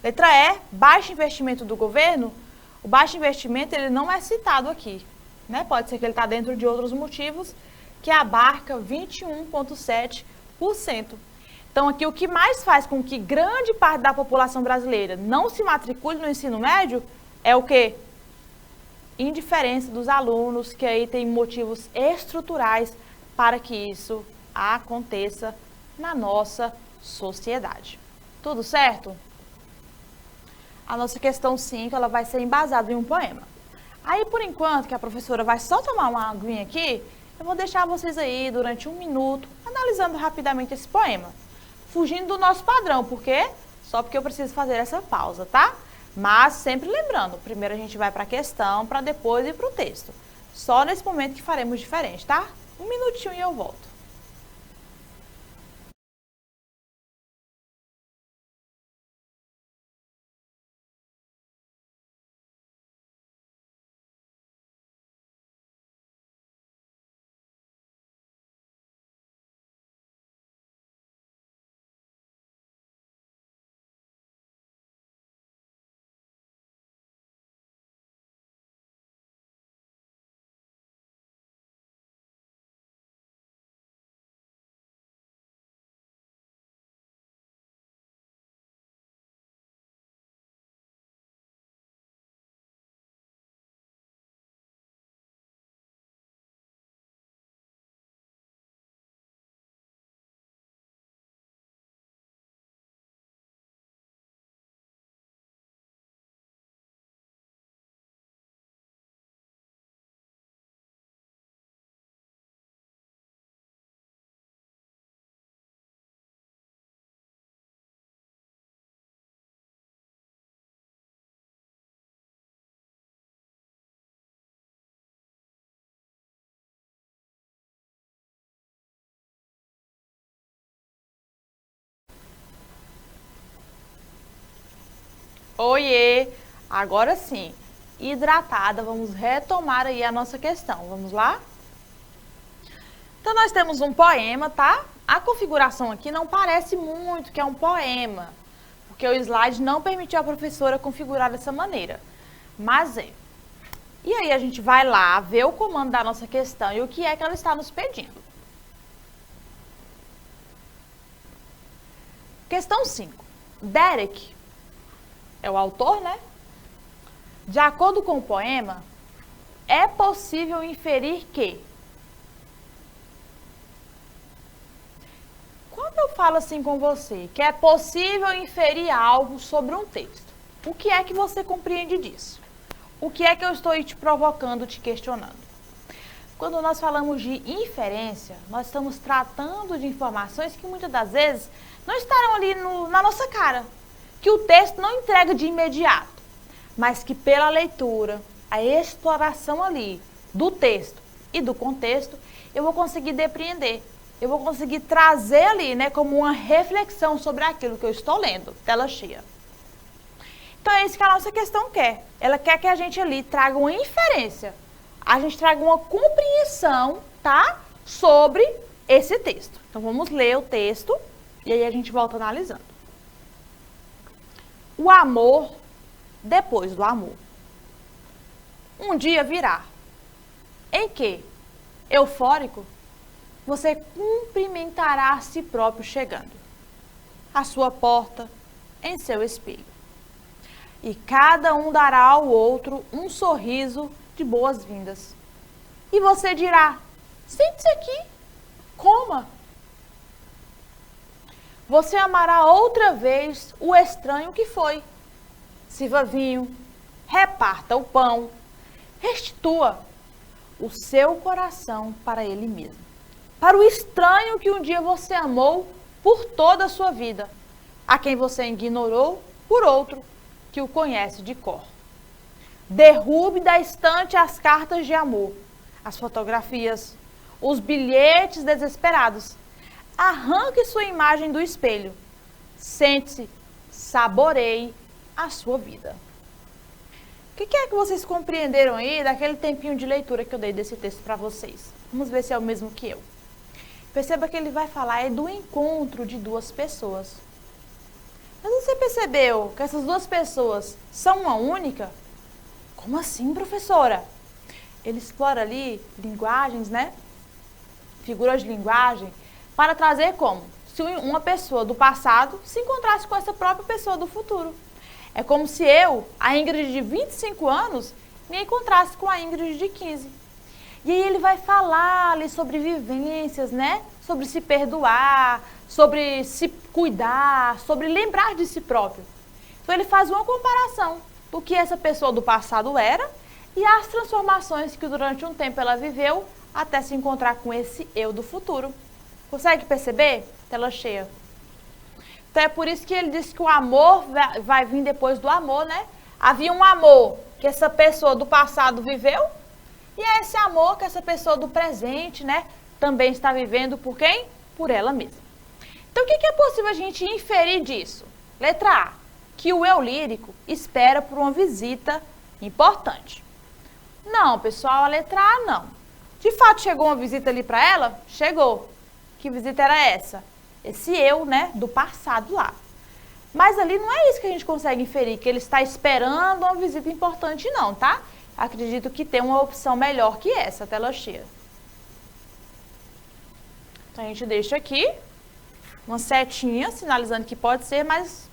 Letra E, baixo investimento do governo. O baixo investimento, ele não é citado aqui, né? Pode ser que ele está dentro de outros motivos, que abarca 21,7%. Então, aqui, o que mais faz com que grande parte da população brasileira não se matricule no ensino médio é o quê? Indiferença dos alunos, que aí tem motivos estruturais para que isso aconteça na nossa sociedade. Tudo certo? A nossa questão 5, ela vai ser embasada em um poema. Aí, por enquanto, que a professora vai só tomar uma aguinha aqui, eu vou deixar vocês aí durante 1 minuto, analisando rapidamente esse poema. Fugindo do nosso padrão, por quê? Só porque eu preciso fazer essa pausa, tá? Mas sempre lembrando, primeiro a gente vai para a questão, para depois ir para o texto. Só nesse momento que faremos diferente, tá? 1 minutinho e eu volto. Oiê! Agora sim, hidratada, vamos retomar aí a nossa questão. Vamos lá? Então, nós temos um poema, tá? A configuração aqui não parece muito que é um poema, porque o slide não permitiu a professora configurar dessa maneira. Mas é. E aí a gente vai lá ver o comando da nossa questão e o que é que ela está nos pedindo. Questão 5. Derek é o autor, né? De acordo com o poema, é possível inferir que... Quando eu falo assim com você, que é possível inferir algo sobre um texto, o que é que você compreende disso? O que é que eu estou te provocando, te questionando? Quando nós falamos de inferência, nós estamos tratando de informações que muitas das vezes não estarão ali na nossa cara, que o texto não entrega de imediato, mas que pela leitura, a exploração ali do texto e do contexto, eu vou conseguir depreender. Eu vou conseguir trazer ali, né, como uma reflexão sobre aquilo que eu estou lendo, tela cheia. Então é isso que a nossa questão quer. Ela quer que a gente ali traga uma inferência, a gente traga uma compreensão, tá, sobre esse texto. Então vamos ler o texto e aí a gente volta analisando. O amor depois do amor. Um dia virá em que, eufórico, você cumprimentará a si próprio chegando à sua porta, em seu espelho. E cada um dará ao outro um sorriso de boas-vindas. E você dirá, sente-se aqui, coma. Você amará outra vez o estranho que foi. Sirva vinho, reparta o pão, restitua o seu coração para ele mesmo. Para o estranho que um dia você amou por toda a sua vida, a quem você ignorou por outro que o conhece de cor. Derrube da estante as cartas de amor, as fotografias, os bilhetes desesperados. Arranque sua imagem do espelho. Sente-se, saboreie a sua vida. O que é que vocês compreenderam aí daquele tempinho de leitura que eu dei desse texto para vocês? Vamos ver se é o mesmo que eu. Perceba que ele vai falar do encontro de duas pessoas. Mas você percebeu que essas duas pessoas são uma única? Como assim, professora? Ele explora ali linguagens, né? Figuras de linguagem, para trazer como se uma pessoa do passado se encontrasse com essa própria pessoa do futuro. É como se eu, a Ingrid de 25 anos, me encontrasse com a Ingrid de 15. E aí ele vai falar ali sobre vivências, né? Sobre se perdoar, sobre se cuidar, sobre lembrar de si próprio. Então ele faz uma comparação do que essa pessoa do passado era e as transformações que durante um tempo ela viveu até se encontrar com esse eu do futuro. Consegue perceber? Tela cheia. Então é por isso que ele diz que o amor vai vir depois do amor, né? Havia um amor que essa pessoa do passado viveu e é esse amor que essa pessoa do presente, né, também está vivendo por quem? Por ela mesma. Então o que é possível a gente inferir disso? Letra A, que o eu lírico espera por uma visita importante. Não, pessoal, a letra A não. De fato chegou uma visita ali para ela? Chegou. Que visita era essa? Esse eu, né, do passado lá. Mas ali não é isso que a gente consegue inferir, que ele está esperando uma visita importante não, tá? Acredito que tem uma opção melhor que essa, tela cheia. Então a gente deixa aqui uma setinha sinalizando que pode ser, mas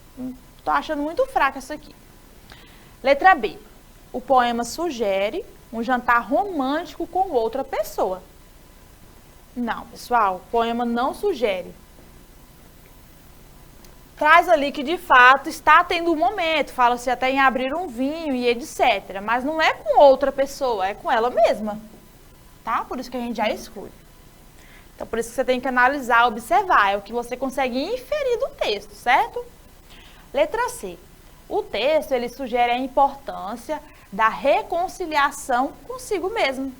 tô achando muito fraca essa aqui. Letra B. O poema sugere um jantar romântico com outra pessoa. Não, pessoal, o poema não sugere. Traz ali que de fato está tendo um momento, fala-se até em abrir um vinho e etc. Mas não é com outra pessoa, é com ela mesma. Tá? Por isso que a gente já exclui. Então por isso que você tem que analisar, observar, é o que você consegue inferir do texto, certo? Letra C. O texto ele sugere a importância da reconciliação consigo mesmo.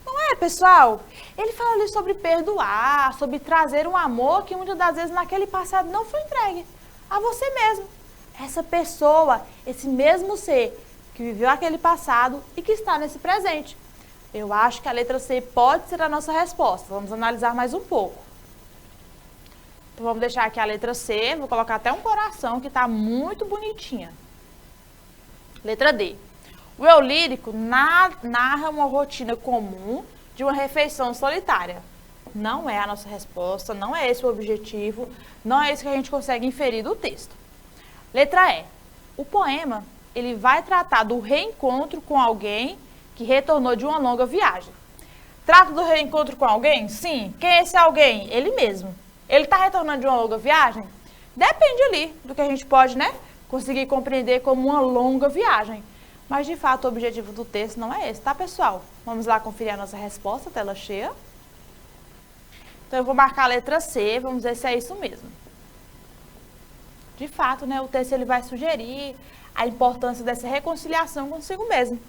Não é, pessoal? Ele fala ali sobre perdoar, sobre trazer um amor que muitas das vezes naquele passado não foi entregue a você mesmo. essa pessoa, esse mesmo ser que viveu aquele passado e que está nesse presente. Eu acho que a letra C pode ser a nossa resposta. Vamos analisar mais um pouco. Então, vamos deixar aqui a letra C, vou colocar até um coração que está muito bonitinha. Letra D. O eu lírico narra uma rotina comum de uma refeição solitária. Não é a nossa resposta, não é esse o objetivo, não é isso que a gente consegue inferir do texto. Letra E. O poema, ele vai tratar do reencontro com alguém que retornou de uma longa viagem. Trata do reencontro com alguém? Sim. Quem é esse alguém? Ele mesmo. Ele está retornando de uma longa viagem? Depende ali do que a gente pode, né, conseguir compreender como uma longa viagem. Mas, de fato, o objetivo do texto não é esse, tá, pessoal? Vamos lá conferir a nossa resposta, tela cheia. Então, eu vou marcar a letra C, vamos ver se é isso mesmo. De fato, né, o texto ele vai sugerir a importância dessa reconciliação consigo mesmo.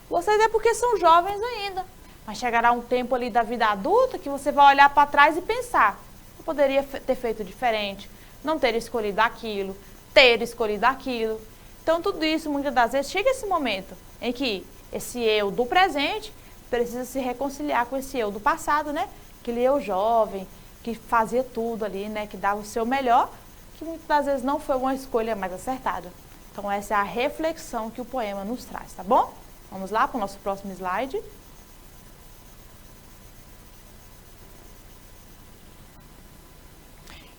Vocês é porque são jovens ainda, mas chegará um tempo ali da vida adulta que você vai olhar para trás e pensar: eu poderia ter feito diferente, não ter escolhido aquilo, ter escolhido aquilo. Então, tudo isso, muitas das vezes, chega esse momento em que esse eu do presente precisa se reconciliar com esse eu do passado, né? Aquele eu jovem, que fazia tudo ali, né? Que dava o seu melhor, que muitas das vezes não foi uma escolha mais acertada. Então, essa é a reflexão que o poema nos traz, tá bom? Vamos lá para o nosso próximo slide.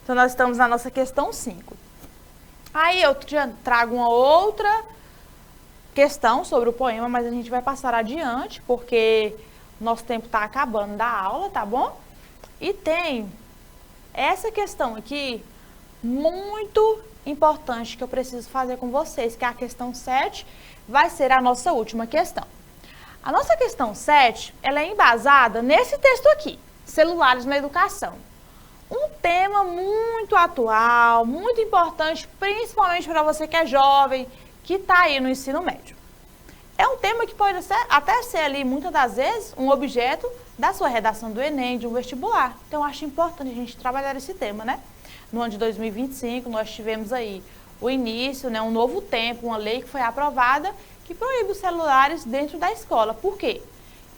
Então, nós estamos na nossa questão 5. Aí eu já trago uma outra questão sobre o poema, mas a gente vai passar adiante, porque nosso tempo está acabando da aula, tá bom? E tem essa questão aqui, muito importante, que eu preciso fazer com vocês, que é a questão 7, vai ser a nossa última questão. A nossa questão 7, ela é embasada nesse texto aqui, celulares na educação. Um tema muito atual, muito importante, principalmente para você que é jovem, que está aí no ensino médio. É um tema que pode até ser ali, muitas das vezes, um objeto da sua redação do Enem, de um vestibular. Então, eu acho importante a gente trabalhar esse tema, né? No ano de 2025, nós tivemos aí o início, né, um novo tempo, uma lei que foi aprovada que proíbe os celulares dentro da escola. Por quê?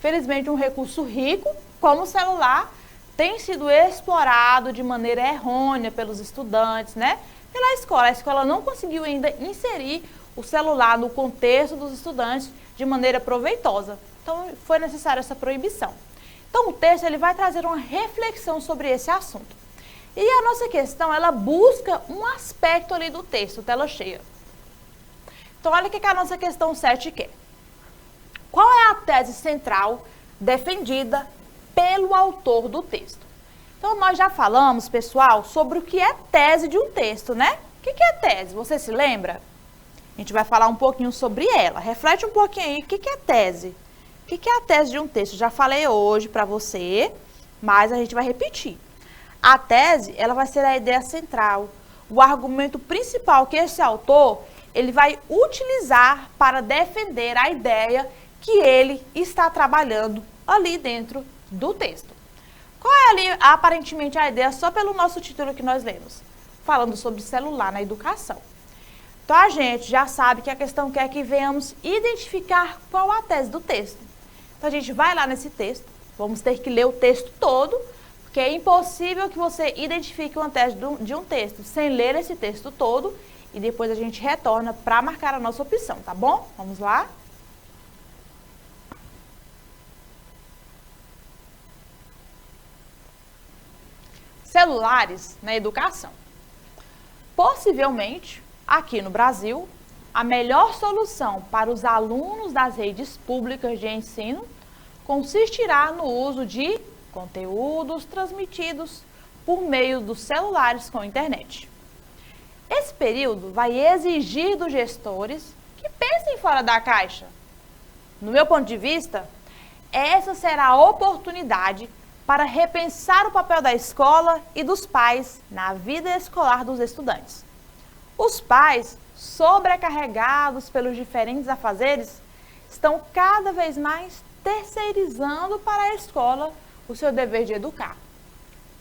Felizmente, um recurso rico, como o celular, tem sido explorado de maneira errônea pelos estudantes, né? Pela escola. A escola não conseguiu ainda inserir o celular no contexto dos estudantes de maneira proveitosa. Então, foi necessária essa proibição. Então, o texto ele vai trazer uma reflexão sobre esse assunto. E a nossa questão, ela busca um aspecto ali do texto, tela cheia. Então, olha o que a nossa questão 7 quer. Qual é a tese central defendida pelo autor do texto? Então, nós já falamos, pessoal, sobre o que é tese de um texto, né? O que é tese? Você se lembra? A gente vai falar um pouquinho sobre ela. Reflete um pouquinho aí, o que é tese? O que é a tese de um texto? Já falei hoje para você, mas a gente vai repetir. A tese, ela vai ser a ideia central, o argumento principal que esse autor, ele vai utilizar para defender a ideia que ele está trabalhando ali dentro do texto. Qual é ali, aparentemente, a ideia, só pelo nosso título que nós lemos? Falando sobre celular na educação. Então, a gente já sabe que a questão quer que venhamos identificar qual a tese do texto. Então, a gente vai lá nesse texto, vamos ter que ler o texto todo, porque é impossível que você identifique uma tese de um texto sem ler esse texto todo, e depois a gente retorna para marcar a nossa opção, tá bom? Vamos lá? Celulares na educação. Possivelmente, aqui no Brasil, a melhor solução para os alunos das redes públicas de ensino consistirá no uso de conteúdos transmitidos por meio dos celulares com internet. Esse período vai exigir dos gestores que pensem fora da caixa. No meu ponto de vista, essa será a oportunidade para repensar o papel da escola e dos pais na vida escolar dos estudantes. Os pais, sobrecarregados pelos diferentes afazeres, estão cada vez mais terceirizando para a escola o seu dever de educar,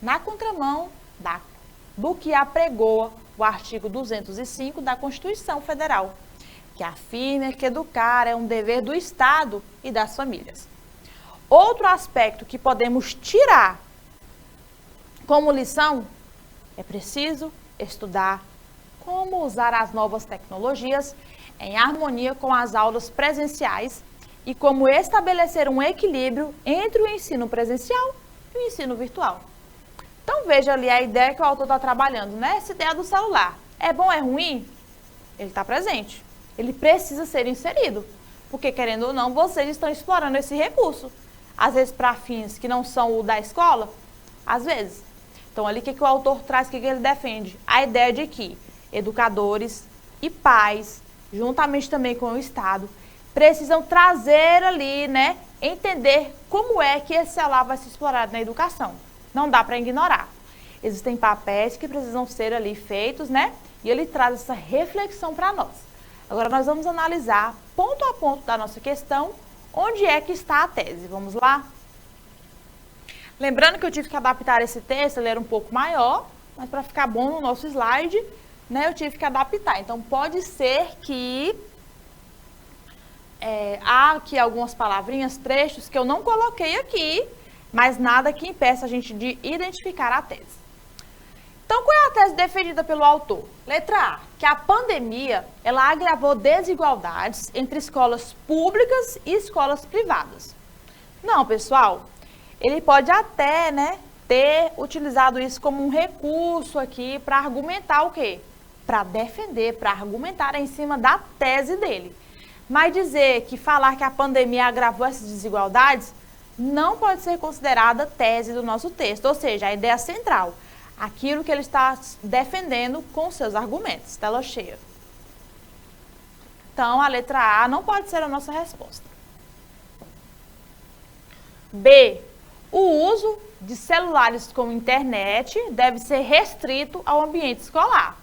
na contramão da do que apregoa o artigo 205 da Constituição Federal, que afirma que educar é um dever do Estado e das famílias. Outro aspecto que podemos tirar como lição é preciso estudar como usar as novas tecnologias em harmonia com as aulas presenciais e como estabelecer um equilíbrio entre o ensino presencial e o ensino virtual. Então veja ali a ideia que o autor está trabalhando, né? Essa ideia do celular. É bom, é ruim? Ele está presente. Ele precisa ser inserido, porque querendo ou não, vocês estão explorando esse recurso. Às vezes para fins que não são o da escola, às vezes. Então ali o que o autor traz, o que ele defende? A ideia de que educadores e pais, juntamente também com o Estado, precisam trazer ali, né, entender como é que esse celular vai ser explorado na educação. Não dá para ignorar. Existem papéis que precisam ser ali feitos, né? E ele traz essa reflexão para nós. Agora nós vamos analisar ponto a ponto da nossa questão, onde é que está a tese. Vamos lá? Lembrando que eu tive que adaptar esse texto, ele era um pouco maior, mas para ficar bom no nosso slide, né, eu tive que adaptar. Então pode ser que há aqui algumas palavrinhas, trechos que eu não coloquei aqui, mas nada que impeça a gente de identificar a tese. Então, qual é a tese defendida pelo autor? Letra A, que a pandemia, ela agravou desigualdades entre escolas públicas e escolas privadas. Não, pessoal, ele pode até, né, ter utilizado isso como um recurso aqui para argumentar o quê? Para defender, para argumentar em cima da tese dele. Mas dizer que falar que a pandemia agravou essas desigualdades não pode ser considerada tese do nosso texto, ou seja, a ideia central, aquilo que ele está defendendo com seus argumentos. Tela cheia. Então, a letra A não pode ser a nossa resposta. B. O uso de celulares com internet deve ser restrito ao ambiente escolar.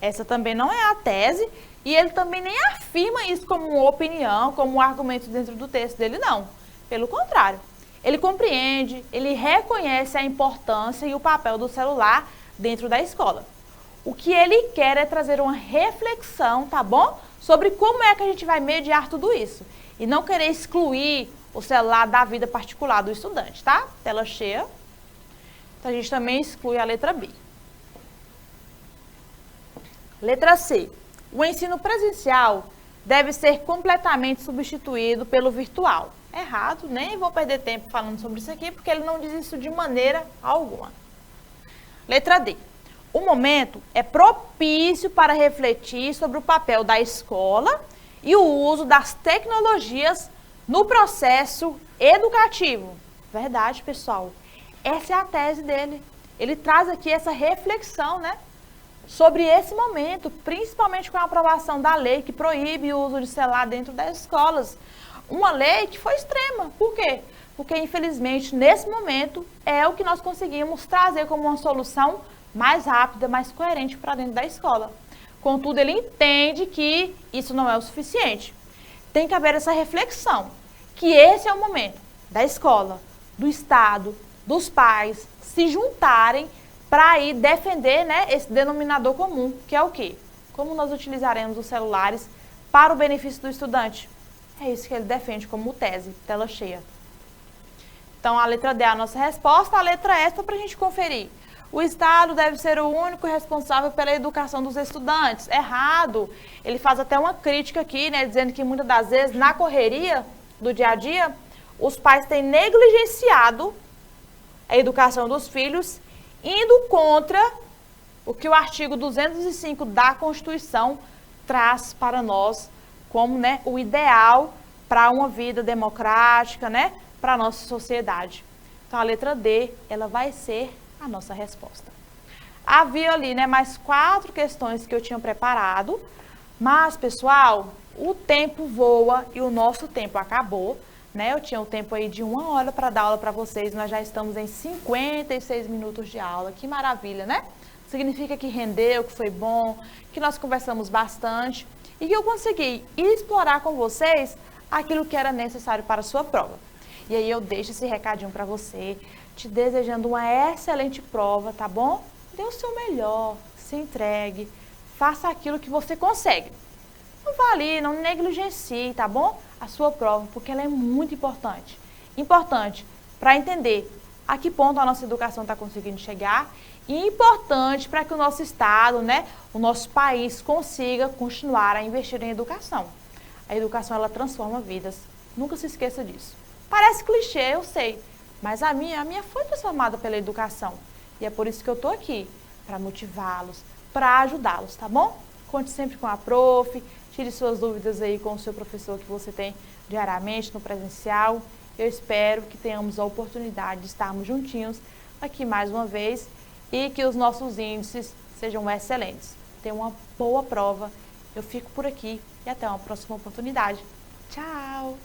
Essa também não é a tese e ele também nem afirma isso como uma opinião, como um argumento dentro do texto dele, não. Pelo contrário. Ele compreende, ele reconhece a importância e o papel do celular dentro da escola. O que ele quer é trazer uma reflexão, tá bom? Sobre como é que a gente vai mediar tudo isso. E não querer excluir o celular da vida particular do estudante, tá? Tela cheia. Então a gente também exclui a letra B. Letra C. O ensino presencial deve ser completamente substituído pelo virtual. Errado, nem vou perder tempo falando sobre isso aqui, porque ele não diz isso de maneira alguma. Letra D. O momento é propício para refletir sobre o papel da escola e o uso das tecnologias no processo educativo. Verdade, pessoal. Essa é a tese dele. Ele traz aqui essa reflexão, né, sobre esse momento, principalmente com a aprovação da lei que proíbe o uso de celular dentro das escolas. Uma lei que foi extrema. Por quê? Porque, infelizmente, nesse momento, é o que nós conseguimos trazer como uma solução mais rápida, mais coerente para dentro da escola. Contudo, ele entende que isso não é o suficiente. Tem que haver essa reflexão, que esse é o momento da escola, do Estado, dos pais se juntarem para ir defender, né, esse denominador comum, que é o quê? Como nós utilizaremos os celulares para o benefício do estudante? É isso que ele defende como tese, tela cheia. Então, a letra D é a nossa resposta, a letra E é para a gente conferir. O Estado deve ser o único responsável pela educação dos estudantes. Errado. Ele faz até uma crítica aqui, né, dizendo que muitas das vezes, na correria do dia a dia, os pais têm negligenciado a educação dos filhos, indo contra o que o artigo 205 da Constituição traz para nós como, né, o ideal para uma vida democrática, né, para a nossa sociedade. Então, a letra D, ela vai ser a nossa resposta. Havia ali, né, mais 4 questões que eu tinha preparado, mas, pessoal, o tempo voa e o nosso tempo acabou, né? Eu tinha um tempo aí de 1 hora para dar aula para vocês, nós já estamos em 56 minutos de aula, que maravilha, né? Significa que rendeu, que foi bom, que nós conversamos bastante e que eu consegui explorar com vocês aquilo que era necessário para a sua prova. E aí eu deixo esse recadinho para você, te desejando uma excelente prova, tá bom? dê o seu melhor, se entregue, faça aquilo que você consegue. Não vá ali, não negligencie, tá bom? A sua prova, porque ela é muito importante. Importante para entender a que ponto a nossa educação está conseguindo chegar e importante para que o nosso estado, né, o nosso país consiga continuar a investir em educação. A educação, ela transforma vidas. Nunca se esqueça disso. Parece clichê, eu sei, mas a minha foi transformada pela educação. E é por isso que eu estou aqui, para motivá-los, para ajudá-los, tá bom? Conte sempre com a prof, tire suas dúvidas aí com o seu professor que você tem diariamente no presencial. Eu espero que tenhamos a oportunidade de estarmos juntinhos aqui mais uma vez e que os nossos índices sejam excelentes. Tenha uma boa prova. Eu fico por aqui e até uma próxima oportunidade. Tchau!